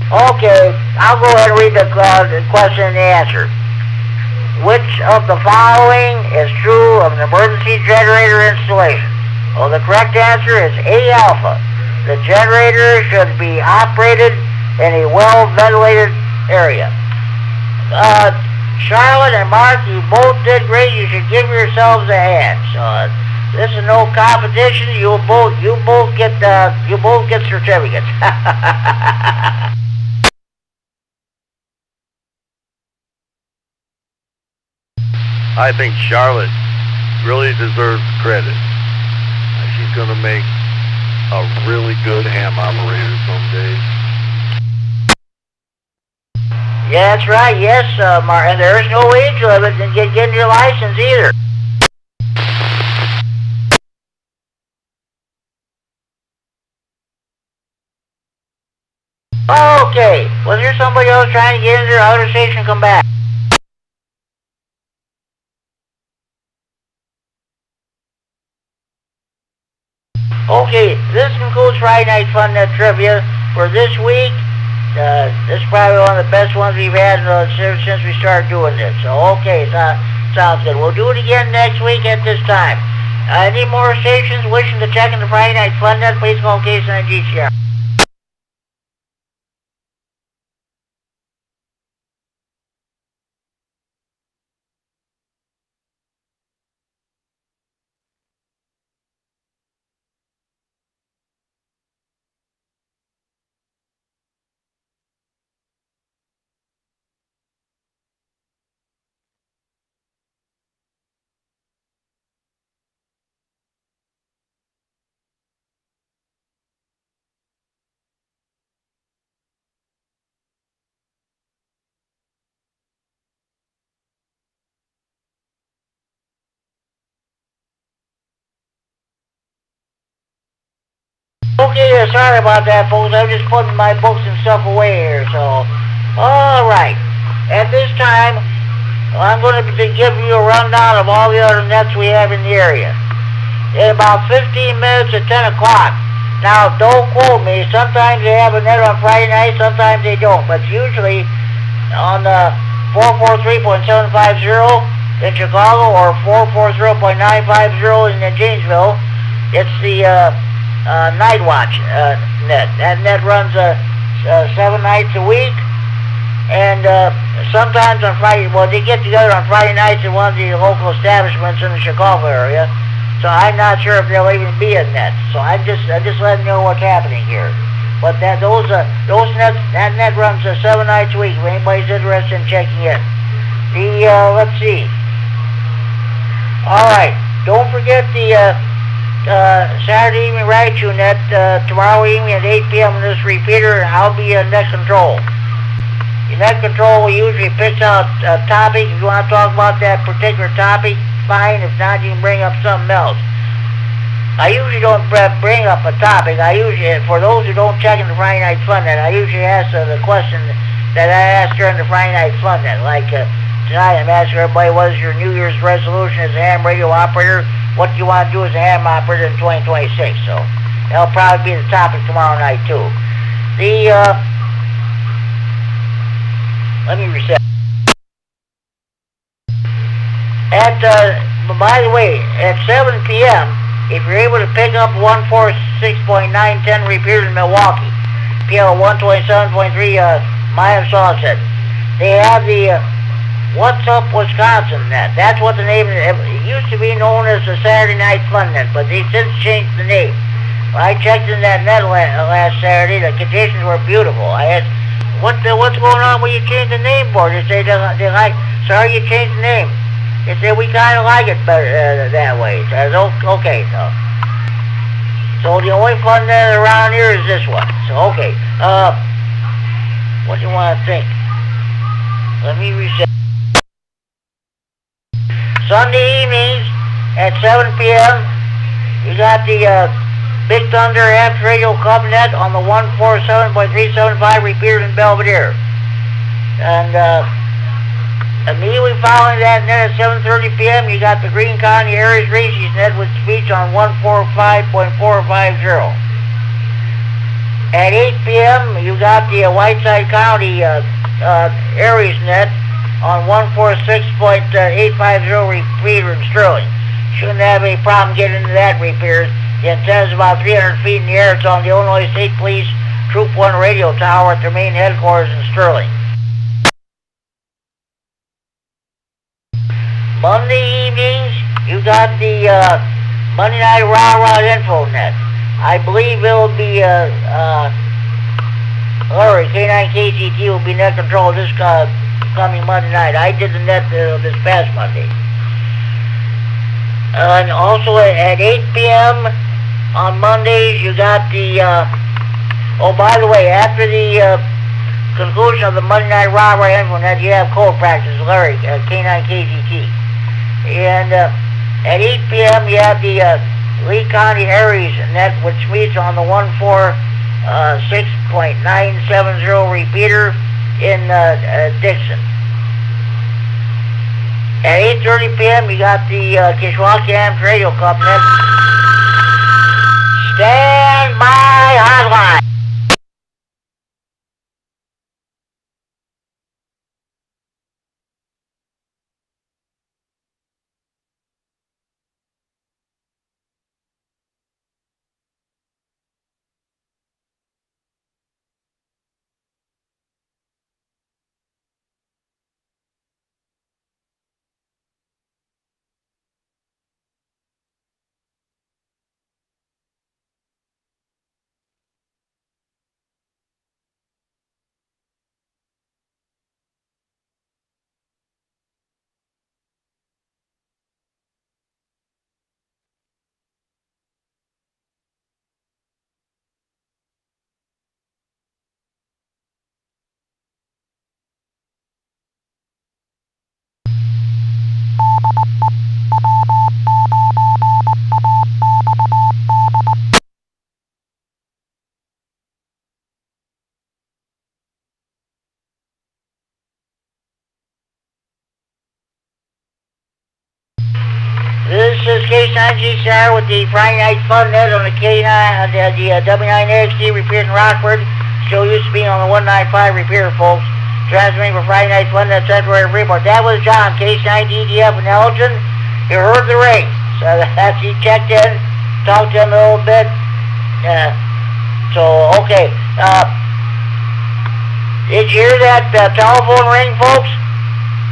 Speaker 1: Okay, I'll go ahead and read the question and the answer. Which of the following is true of an emergency generator installation? Well, the correct answer is A alpha. The generator should be operated in a well-ventilated area. Charlotte and Mark, you both did great. You should give yourselves a hand. So this is no competition. You both get certificates.
Speaker 8: I think Charlotte really deserves credit. She's going to make a really good ham operator someday.
Speaker 1: Yeah, that's right. Yes, Mark. And there is no age limit in getting your license either. Okay. Was there somebody else trying to get into their outer station? Come back. Okay, this concludes Friday Night Fun Net Trivia for this week. This is probably one of the best ones we've had since we started doing this. So, okay, sounds good. We'll do it again next week at this time. Any more stations wishing to check in the Friday Night Fun Net, please call K9 GCR. Okay, sorry about that, folks. I'm just putting my books and stuff away here, so... Alright. At this time, I'm going to give you a rundown of all the other nets we have in the area. In about 15 minutes at 10 o'clock. Now, don't quote me. Sometimes they have a net on Friday night, sometimes they don't. But usually, on 443.750 in Chicago or 440.950 in Janesville, it's the... Night Watch net. That net runs 7 nights a week, and sometimes on Friday. Well, they get together on Friday nights in one of the local establishments in the Chicago area. So I'm not sure if there'll even be a net. So I'm just letting you know what's happening here. But those nets, that net runs 7 nights a week. If anybody's interested in checking it. Let's see. All right. Don't forget the. Saturday evening radio net tomorrow evening at 8 p.m. in this repeater, and I'll be net control. Your net control usually picks out a topic. If you want to talk about that particular topic, fine. If not, you can bring up something else. I usually don't bring up a topic. I usually, for those who don't check in the Friday Night Fun Net, I usually ask the question that I asked during the Friday Night Fun Net. Like tonight, I'm asking everybody, what is your New Year's resolution as a ham radio operator? What do you want to do as a ham operator in 2026? So that'll probably be the topic tomorrow night too. Let me reset. By the way, at 7 p.m., if you're able to pick up 146.910 repeaters in Milwaukee, PL 127.3 Maya Sunset, they have the What's Up Wisconsin net. That's what the name is. It used to be known as the Saturday Night Fun Net, but they since changed the name. When I checked in that net last Saturday, the conditions were beautiful. I asked, what's going on when you change the name for it? They say, sorry you changed the name. They said, we kind of like it better that way. So I said, okay, so the only fun net around here is this one. So, okay. What do you want to think? Let me reset. Sunday evenings at 7 p.m., you got the Big Thunder Amps Radio Club net on the 147.375 repeater in Belvedere. And immediately following that net at 7:30 p.m., you got the Greene County Aries Races net with speech on 145.450. At 8 p.m., you got the Whiteside County Aries net on 146.850 repeater in Sterling. Shouldn't have any problem getting into that repeater. The antenna is about 300 feet in the air. It's on the Illinois State Police Troop 1 radio tower at their main headquarters in Sterling. Monday evenings, you got the Monday Night Rah-Rah Info Net. I believe it'll be Larry, K9KGT will be net control this coming Monday night. I did the net this past Monday. And also at 8 p.m. on Mondays, you got the, oh, by the way, after the conclusion of the Monday Night Rah-Rah Info Net, you have code practice, Larry, K9KGT. And at 8 p.m. you have the Lee County Aries net, which meets on the 146.970 repeater in Dixon. At 8:30 p.m. you got the Kishwaukee Amps Radio Club net. Stand by hotline. This is K9GCR with the Friday Night Fun Net on the K9, the W9XD repeater in Rockford. Still used to be on the 195 repeater, folks. Transmitting for Friday Night Fun Net February report. That was John, K9DDF in Elgin. You heard the ring. So that's, he checked in, talked to him a little bit. So, okay. Did you hear that telephone ring, folks?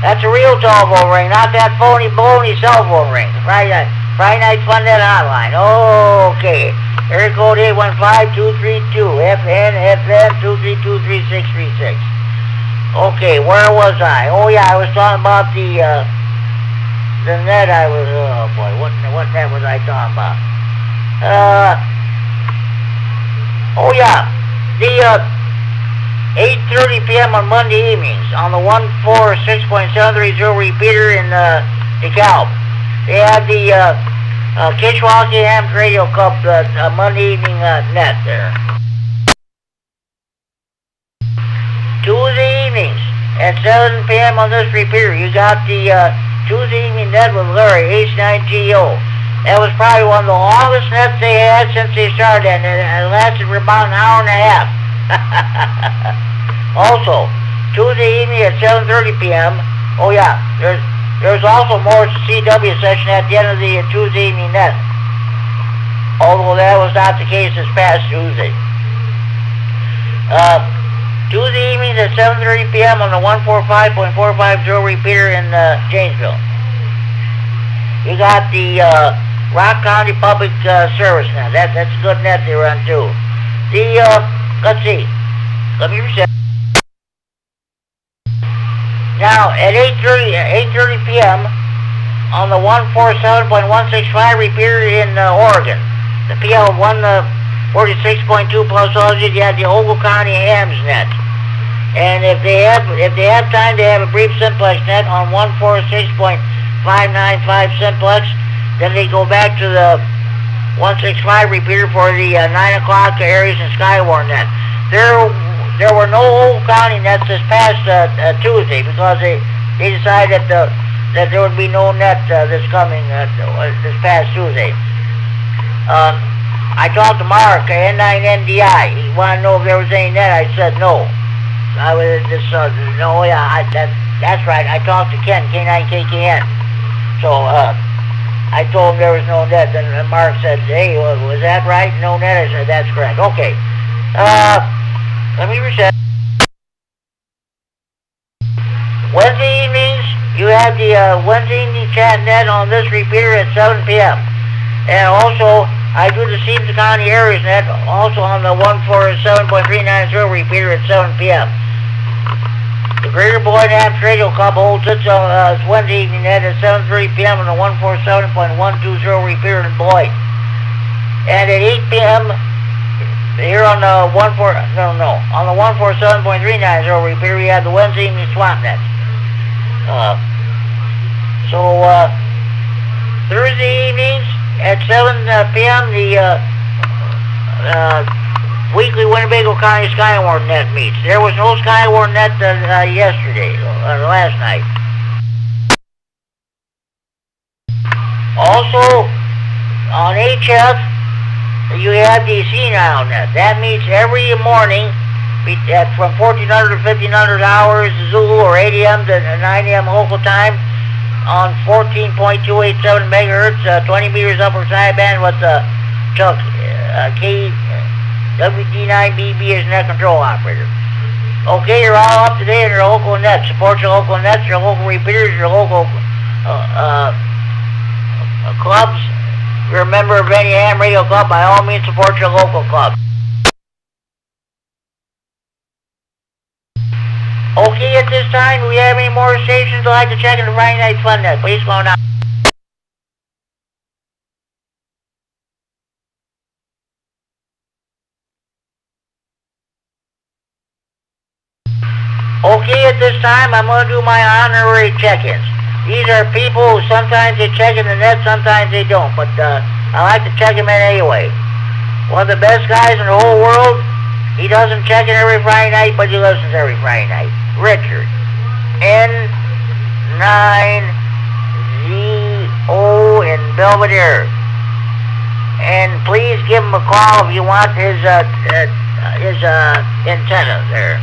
Speaker 1: That's a real telephone ring, not that phony baloney cell phone ring. Friday Night Fun Net hotline. Okay. Area code 815-232. FN 232-3636. Okay, where was I? Oh yeah, I was talking about the net I was, oh boy, what net was I talking about? Oh yeah, 8:30 p.m. on Monday evenings on the 146.730 repeater in DeKalb. They have the Kishwaukee Ham Radio Club Monday evening net there. Tuesday evenings at 7 p.m. on this repeater, you got the Tuesday evening net with Larry, H9GO. That was probably one of the longest nets they had since they started, and it lasted for about an hour and a half. Also, Tuesday evening at 7:30 p.m. Oh yeah, there's also more CW session at the end of the Tuesday evening net. Although that was not the case this past Tuesday. Tuesday evenings at 7:30 p.m. on the 145.450 repeater in Janesville. You got the Rock County Public Service net. That's a good net they run too. The let's see. Let me reset. Now at 8:30 p.m. on the 147.165 repeater in Oregon, the PL 146.2 plus Aussie, you have the Ogle County Hams net. And if they have time, they have a brief simplex net on 146.595 simplex. Then they go back to the 165 repeater for the 9 o'clock Aries and Skywarn net. There were no Ogle County nets this past Tuesday because they decided that there would be no net this past Tuesday. I talked to Mark, N9NDI. He wanted to know if there was any net. I said no. No, yeah, that's right. I talked to Ken, K9KKN. So I told him there was no net, and Mark said, hey, was that right? No net? I said, that's correct. Okay. Let me reset. Wednesday evenings, you have the Wednesday evening chat net on this repeater at 7 p.m. And also, I do the Stevens County Areas net also on the 147.390 repeater at 7 p.m. The Greater Boyd Hams Radio Club holds its Wednesday evening net at 7:30 p.m. on the 147.120 repeater in Boyd. And at 8 p.m. here on the 147.390 repeater, we have the Wednesday evening swamp net. Thursday evenings at 7 p.m. the weekly Winnebago County Skywarn net meets. There was no Skywarn net yesterday, last night. Also, on HF, you have the Senile net. That meets every morning from 1400 to 1500 hours Zulu or 8 a.m. to 9 a.m. local time on 14.287 megahertz, 20 meters upper sideband with Chuck WD9BB as net control operator. Okay, you're all up to date on your local nets. Support your local nets, your local repeaters, your local clubs. If you're a member of any ham radio club, by all means support your local club. Okay, at this time, do we have any more stations who'd like to check in the Friday Night Fun net? Please go now. Okay, at this time, I'm going to do my honorary check-ins. These are people who sometimes they check in the net, sometimes they don't, but I like to check them in anyway. One of the best guys in the whole world, he doesn't check in every Friday night, but he listens every Friday night. Richard. N9ZO in Belvedere. And please give him a call if you want his antenna there.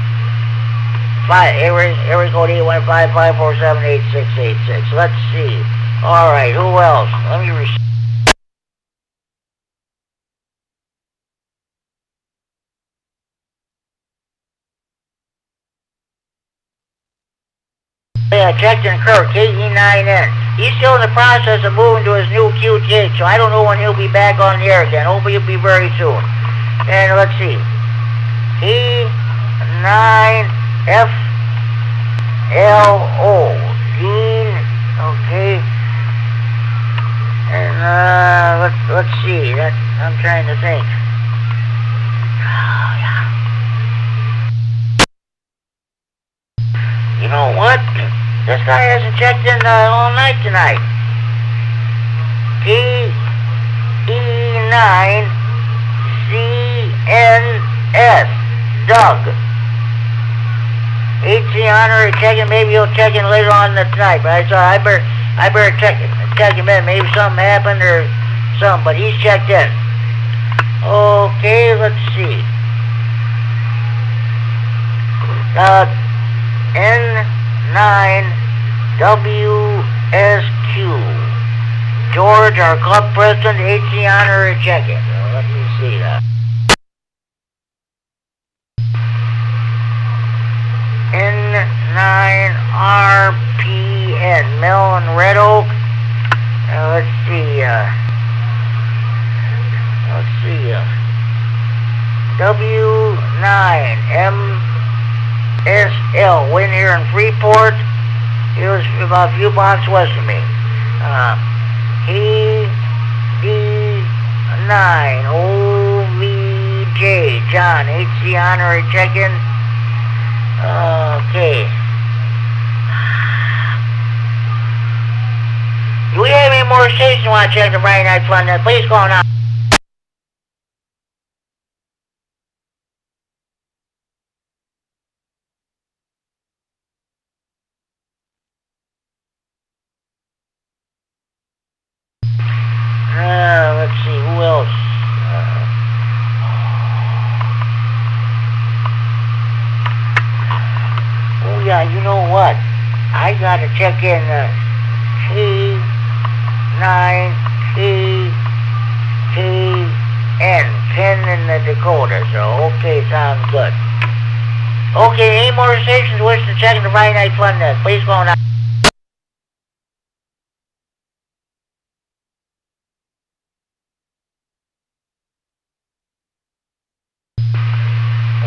Speaker 1: Area code 815-547-8686. Let's see. All right, who else? Let me I checked in Kirk, KE9N. He's still in the process of moving to his new QTH, so I don't know when he'll be back on the air again. Hopefully he'll be very soon. And let's see. K9FLO. Gene, okay. And let's see. I'm trying to think. You know what? This guy hasn't checked in all night tonight. T-E-9-C-N-S. Doug. HC Honor checking. Maybe he'll check in later on tonight. But I better check him in. Maybe something happened or something. But he's checked in. Okay, let's see. N9WSQ. George, our club president, HC Honor checking. Let me see that. N9RPN, Melon Red Oak. Let's see, W9MSL, win here in Freeport. He was about a few blocks west of me. ED9OVJ, John, HC Honor check-in. Okay. Do we have any more stations want to check the Friday Night Fun? Please call now. Let's see, who else? Oh yeah, you know what? I gotta check in T9TN, Penn in the Dakota, so okay, sounds good. Okay, any more stations wishing to check in the Friday Night Fun net? Please call now.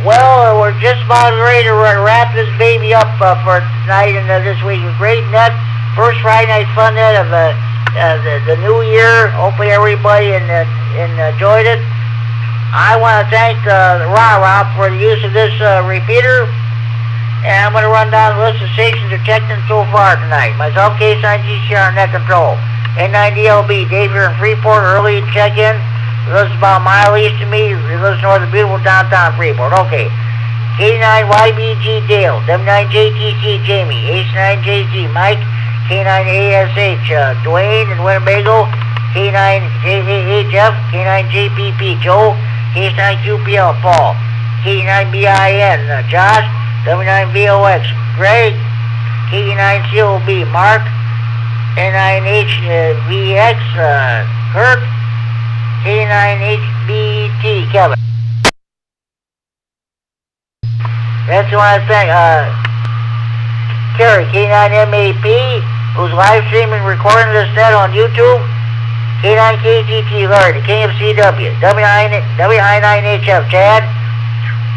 Speaker 1: Well, we're just about ready to wrap this baby up for tonight and this week. Great net, first Friday Night Fun net of the new year. Hopefully everybody enjoyed it. I want to thank the Rah-Rah for the use of this repeater. And I'm going to run down the list of stations that are checked in so far tonight. Myself, K9GCR, net control. N9DLB, Dave here in Freeport, early check-in. He lives about a mile east of me. He lives north of beautiful downtown Freeport. Okay. K9YBG Dale. W9JTC Jamie. H9JZ Mike. K9ASH Dwayne in Winnebago. K9JAA Jeff. K9JPP Joe. K9QPL Paul. K9BIN Josh. W9VOX Greg. K9COB Mark. N9HVX Kurt. K9HBT Kevin. That's who I thank. Kerry, K9MAP, who's live streaming recording this net on YouTube. K9KTT Larry, the King of CW. WI9HF Chad.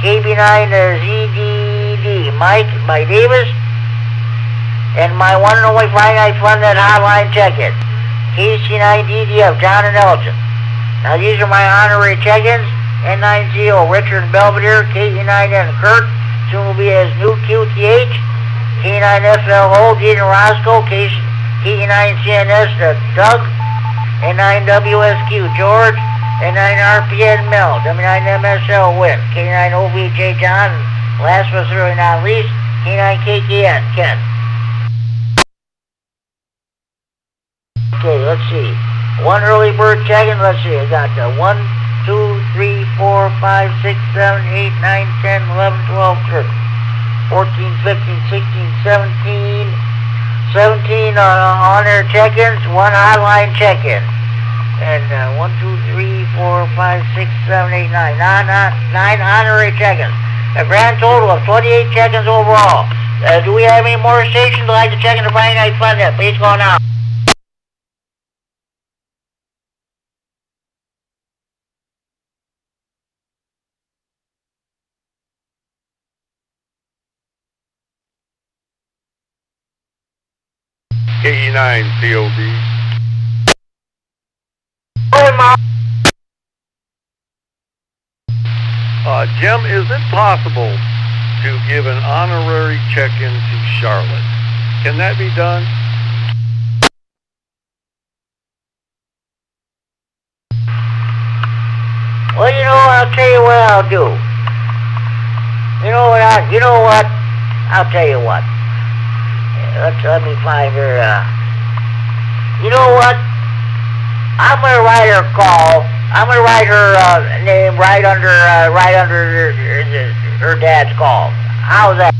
Speaker 1: KB9ZDD Mike Davis. And my one and only Friday Night Fun net hotline check-in. KC9DDF John and Elgin. Now these are my honorary check-ins. N90 Richard Belvedere, KE9N Kurt, soon will be his new QTH. K9FLO Dean Roscoe, KE9CNS Doug, N9WSQ George, N9RPN Mel, W9MSL Win, K9OVJ John, and last but certainly not least, K9KKN Ken. Okay, let's see. One early bird check-in, let's see, I got 1, 2, 3, 4, 5, 6, 7, 8, 9, 10, 11, 12, 13, 14, 15, 16, 17 on-air check-ins, one hotline check-in. And 1, 2, 3, 4, 5, 6, 7, 8, 9, 9 honorary check-ins. A grand total of 28 check-ins overall. Do we have any more stations that like to check in the Friday Night Fun net? Please call now.
Speaker 4: KE9COB.
Speaker 8: Jim, is it possible to give an honorary check-in to Charlotte. Can that be done?
Speaker 1: Well, I'll tell you what I'll do. I'll tell you what. Let me find her, you know what? I'm gonna write her call. I'm gonna write her name right under her dad's call. How's that?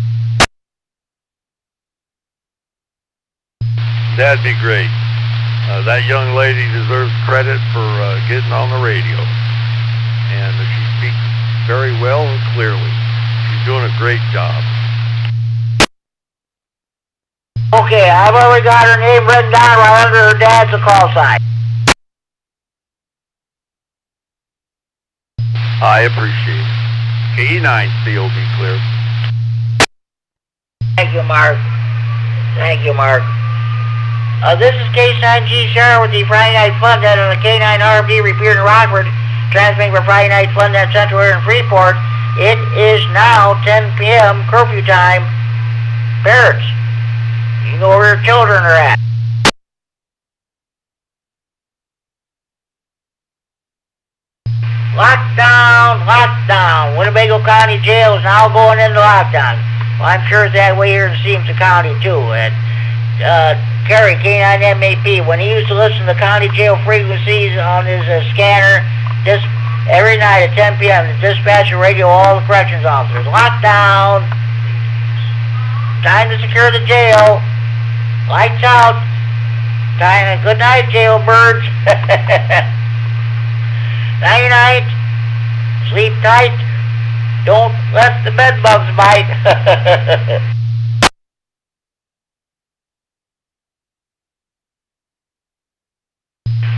Speaker 8: That'd be great. That young lady deserves credit for getting on the radio. And she speaks very well and clearly. She's doing a great job.
Speaker 1: Okay, I've already got her name written down right under her dad's call sign.
Speaker 8: I appreciate it. KE9C will be clear.
Speaker 1: Thank you, Mark. Thank you, Mark. This is K9G Shar with the Friday Night Fun Net on the K9 RFD repeater in Rockford, transmitting for Friday Night Fun Net Central here in Freeport. It is now 10 p.m. curfew time. Parents, you know where your children are at. Lockdown, lockdown. Winnebago County Jail is now going into lockdown. Well, I'm sure it's that way here in Stevenson County, too. And, Kerry, K9MAP, when he used to listen to county jail frequencies on his scanner, every night at 10 p.m., the dispatcher radio all the corrections officers. Lockdown. Time to secure the jail. Lights out. Time. Good night, jailbirds. Night-night. Sleep tight. Don't let the bed bugs bite.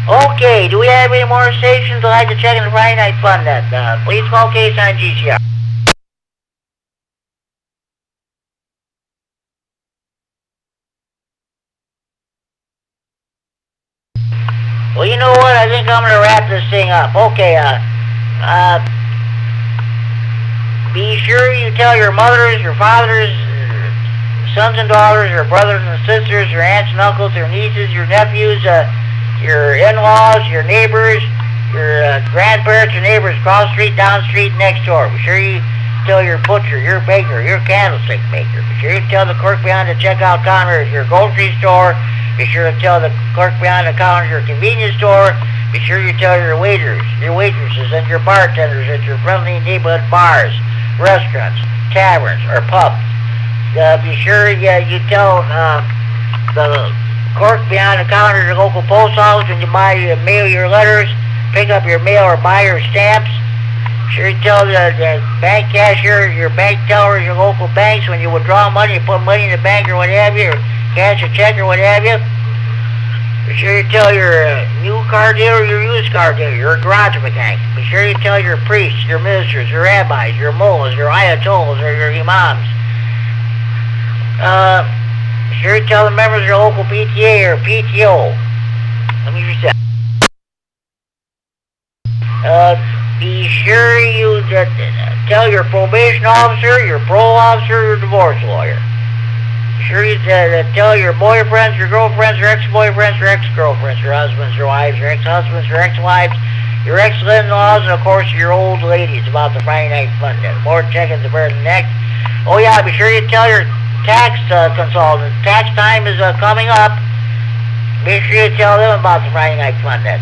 Speaker 1: Okay, do we have any more stations that'd like to check in the Friday Night Fun Net? Please call K9GCR. Well, you know what? I think I'm going to wrap this thing up. Okay, be sure you tell your mothers, your fathers, sons and daughters, your brothers and sisters, your aunts and uncles, your nieces, your nephews, your in-laws, your neighbors, your grandparents, your neighbors across the street, down the street, next door. Be sure you tell your butcher, your baker, your candlestick maker. Be sure you tell the clerk behind the checkout counter at your grocery store. Be sure to tell the clerk behind the counter at your convenience store. Be sure you tell your waiters, your waitresses, and your bartenders at your friendly neighborhood bars, restaurants, taverns, or pubs. Be sure you tell the clerk behind the counter at your local post office when you mail your letters, pick up your mail, or buy your stamps. Be sure you tell the bank cashier, your bank teller, your local banks when you withdraw money, you put money in the bank or what have you, or cash a check or what have you. Be sure you tell your new car dealer, your used car dealer, your garage mechanic. Be sure you tell your priests, your ministers, your rabbis, your mullahs, your ayatollahs, or your imams. Be sure you tell the members of your local PTA or PTO. Let me reset. Be sure you tell your probation officer, your parole officer, your divorce lawyer. Be sure you tell your boyfriends, your girlfriends, your ex-boyfriends, your ex-girlfriends, your husbands, your wives, your ex-husbands, your ex-wives, your ex-in-laws, and of course your old ladies about the Friday Night Fun Net. More check-ins are better than next. Oh yeah, be sure you tell your tax consultant. Tax time is coming up. Make sure you tell them about the Friday Night Fun Net.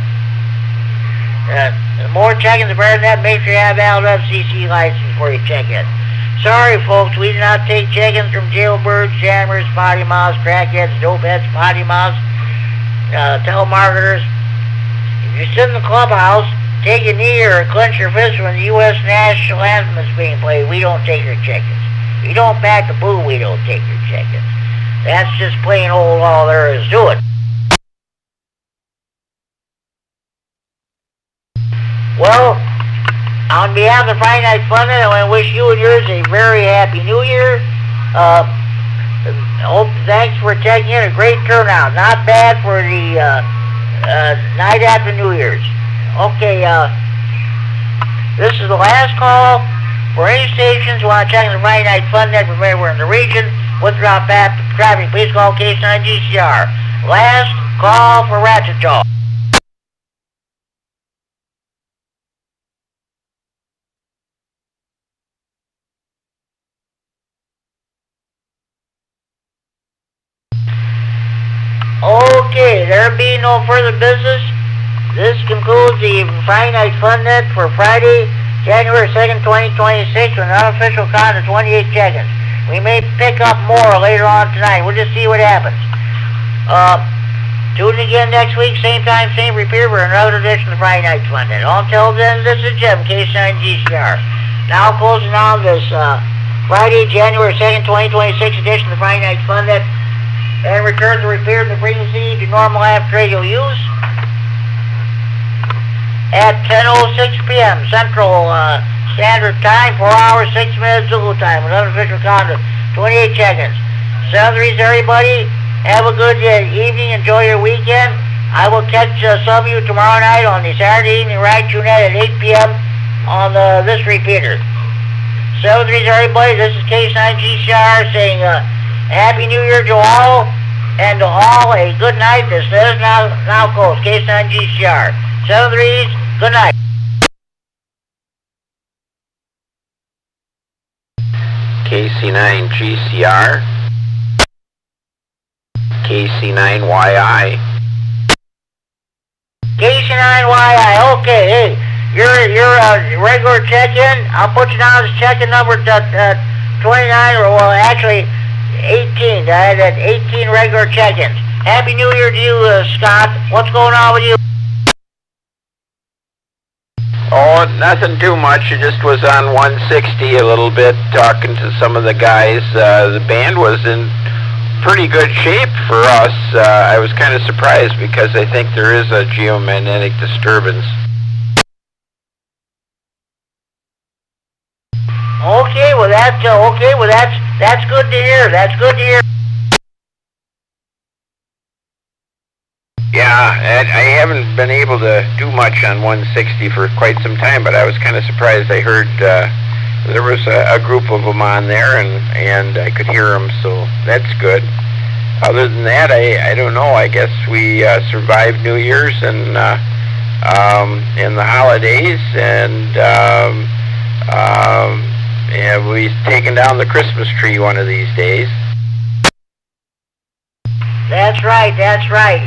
Speaker 1: More check-ins are better than that. Make sure you have a valid FCC license before you check in. Sorry, folks, we do not take check-ins from jailbirds, jammers, potty mouths, crackheads, dopeheads, potty mouths, telemarketers. If you sit in the clubhouse, take a knee or clench your fist when the U.S. national anthem is being played, we don't take your check-ins. If you don't back the boo, we don't take your check-ins. That's just plain old all there is to it. Well, on behalf of Friday Night Fun Net, I want to wish you and yours a very happy New Year. Thanks for checking in. A great turnout. Not bad for the night after New Year's. Okay, this is the last call For any stations who want to check the Friday Night Fun Net from anywhere in the region, without traffic, please call Case 9 GCR. Last call for Ratchet Talk. Okay, there being no further business, this concludes the Friday Night Fun Net for Friday, January 2nd, 2026, with an unofficial count of 28 check-ins. We may pick up more later on tonight. We'll just see what happens. Tune in again next week, same time, same repeater, for another edition of Friday Night Fun Net. Until then, this is Jim, K9 GCR. Now closing on this Friday, January 2nd, 2026 edition of Friday Night Fun Net, and return to repair the frequency to normal aft radio use at 10:06 p.m. Central Standard Time, 4 hours, 6 minutes Zulu time, with unofficial count of 28 check-ins. Southries, everybody, have a good evening, enjoy your weekend. I will catch some of you tomorrow night on the Saturday evening ride tune-in at 8 p.m. on this repeater. Southries, everybody, this is Case 9 GCR saying Happy New Year to all, and to all a good night. This is now closed. Case 9 GCR. 73s, good night.
Speaker 3: KC9 GCR, KC9YI.
Speaker 1: KC9YI, okay, hey, you're a regular check-in. I'll put you down as check-in number 29, or well, actually 18. I had 18 regular check-ins. Happy New Year to you, Scott. What's going on with you?
Speaker 3: Oh, nothing too much. I just was on 160 a little bit, talking to some of the guys. The band was in pretty good shape for us. I was kind of surprised because I think there is a geomagnetic disturbance.
Speaker 1: Okay, well that's that's good to hear. That's good to hear.
Speaker 3: Yeah, I haven't been able to do much on 160 for quite some time, but I was kind of surprised. I heard there was a group of them on there, and I could hear them, so that's good. Other than that, I don't know. I guess we survived New Year's and the holidays, and we've taken down the Christmas tree one of these days.
Speaker 1: That's right. That's right.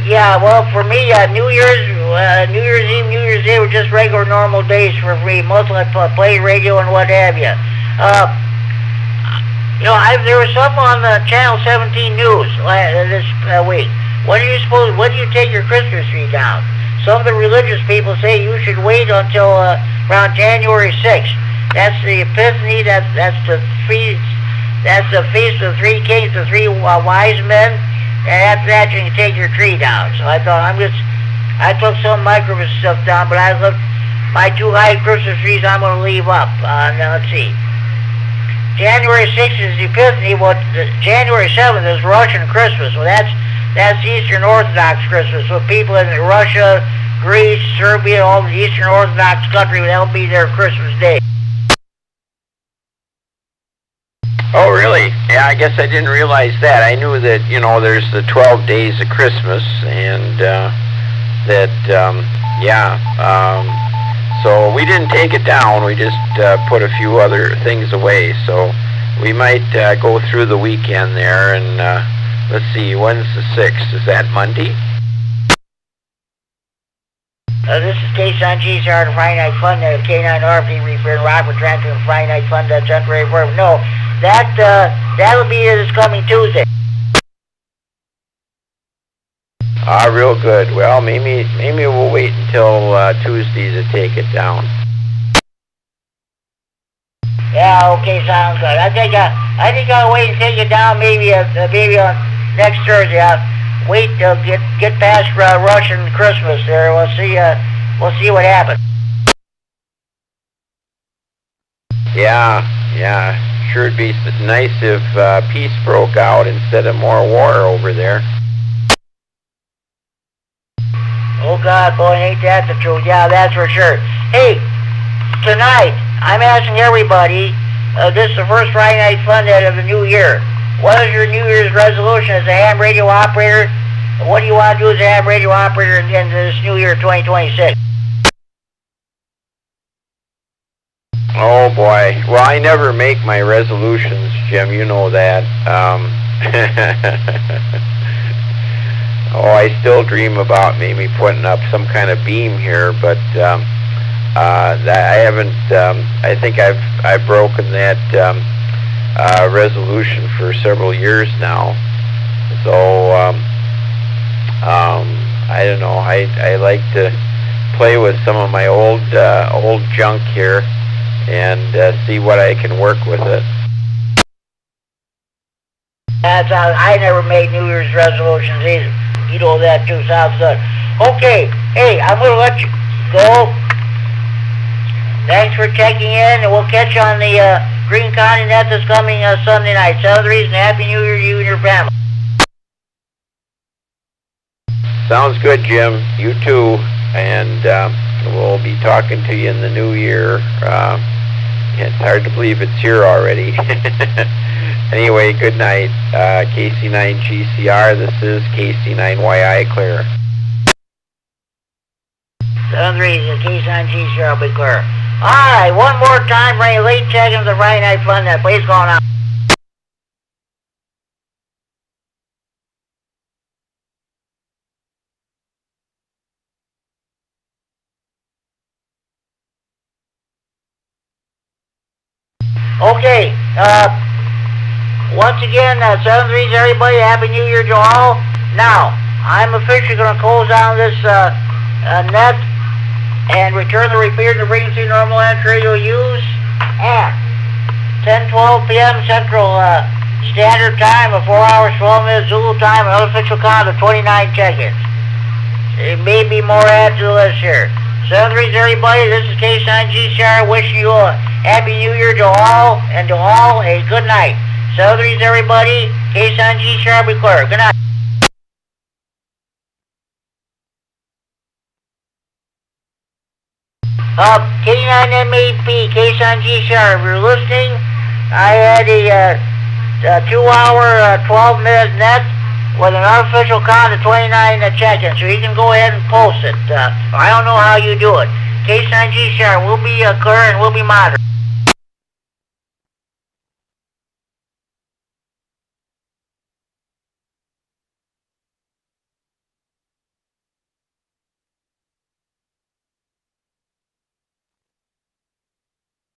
Speaker 1: Yeah, well, for me, New Year's Eve, New Year's Day were just regular normal days for me. Mostly I played radio and what have you. There was some on Channel 17 News this week. When do you take your Christmas tree down? Some of the religious people say you should wait until around January 6th. That's the Epiphany. That's the feast. That's the feast of the three kings, the three wise men. And after that, you can take your tree down. So I thought I took some micro stuff down, but I left my two high Christmas trees I'm going to leave up. Now let's see. January 6th is the Epiphany. Well, January 7th is Russian Christmas. Well, that's Eastern Orthodox Christmas. So people in Russia, Greece, Serbia, all the Eastern Orthodox country, that'll be their Christmas day.
Speaker 3: Oh, really? Yeah, I guess I didn't realize that. I knew that, there's the 12 days of Christmas, and so we didn't take it down. We just put a few other things away. So we might go through the weekend there, and let's see, when's the 6th? Is that Monday?
Speaker 1: This is K9 GCR, the Friday Night Fun, K9 RP, Repair, Robert Transit, and Friday Night Fun, that's temporary verb. No, that'll be this coming Tuesday.
Speaker 3: Real good. Well, maybe we'll wait until Tuesday to take it down.
Speaker 1: Yeah, okay, sounds good. I think I'll wait and take it down maybe on next Thursday. I'll wait till get past Russian Christmas there. We'll see what happens.
Speaker 3: Yeah. Sure it'd be nice if peace broke out instead of more war over there. Oh
Speaker 1: God, boy, ain't that the truth? Yeah, that's for sure. Hey, tonight I'm asking everybody, this is the first Friday Night Fun Night of the new year. What is your New Year's resolution as a ham radio operator? What do you want to do as a ham radio operator in this new year 2026?
Speaker 12: Oh boy. Well, I never make my resolutions, Jim. You know that. Oh, I still dream about maybe putting up some kind of beam here, but that I haven't. I think I've broken that resolution for several years now. So I don't know. I like to play with some of my old junk here and see what I can work with it.
Speaker 1: I never made New Year's resolutions either. You know that too, sounds good. Okay, hey, I'm going to let you go. Thanks for checking in, and we'll catch you on the Green County Net this coming Sunday night. 7-3, and Happy New Year to you and your family.
Speaker 12: Sounds good, Jim. You too. And we'll be talking to you in the new year. It's hard to believe it's here already. Anyway, good night. KC9GCR, this is KC9YI clear.
Speaker 1: 7-3, KC9GCR will be clear. Alright, one more time for any late check-ins of the Friday Night Fun Net. Please go on out. Okay, once again, 7-3, everybody, Happy New Year to all. Now, I'm officially going to close down this net and return the repeater to frequency normal entry radio use at 10:12 p.m. Central Standard Time, 4 hours, 12 minutes Zulu time, an unofficial count of 29 check-ins. It may be more added to the list here. 7-3, everybody, this is KC9GCR wishing you a Happy New Year to all, and to all a good night. 7-3, everybody, KC9GCR be clear. Good night. K9MAP, KC9GCR, if you're listening, I had a 2-hour, 12-minute net with an unofficial count of 29 check-ins, so you can go ahead and post it. I don't know how you do it. KC9GCR will be clear and will be monitored.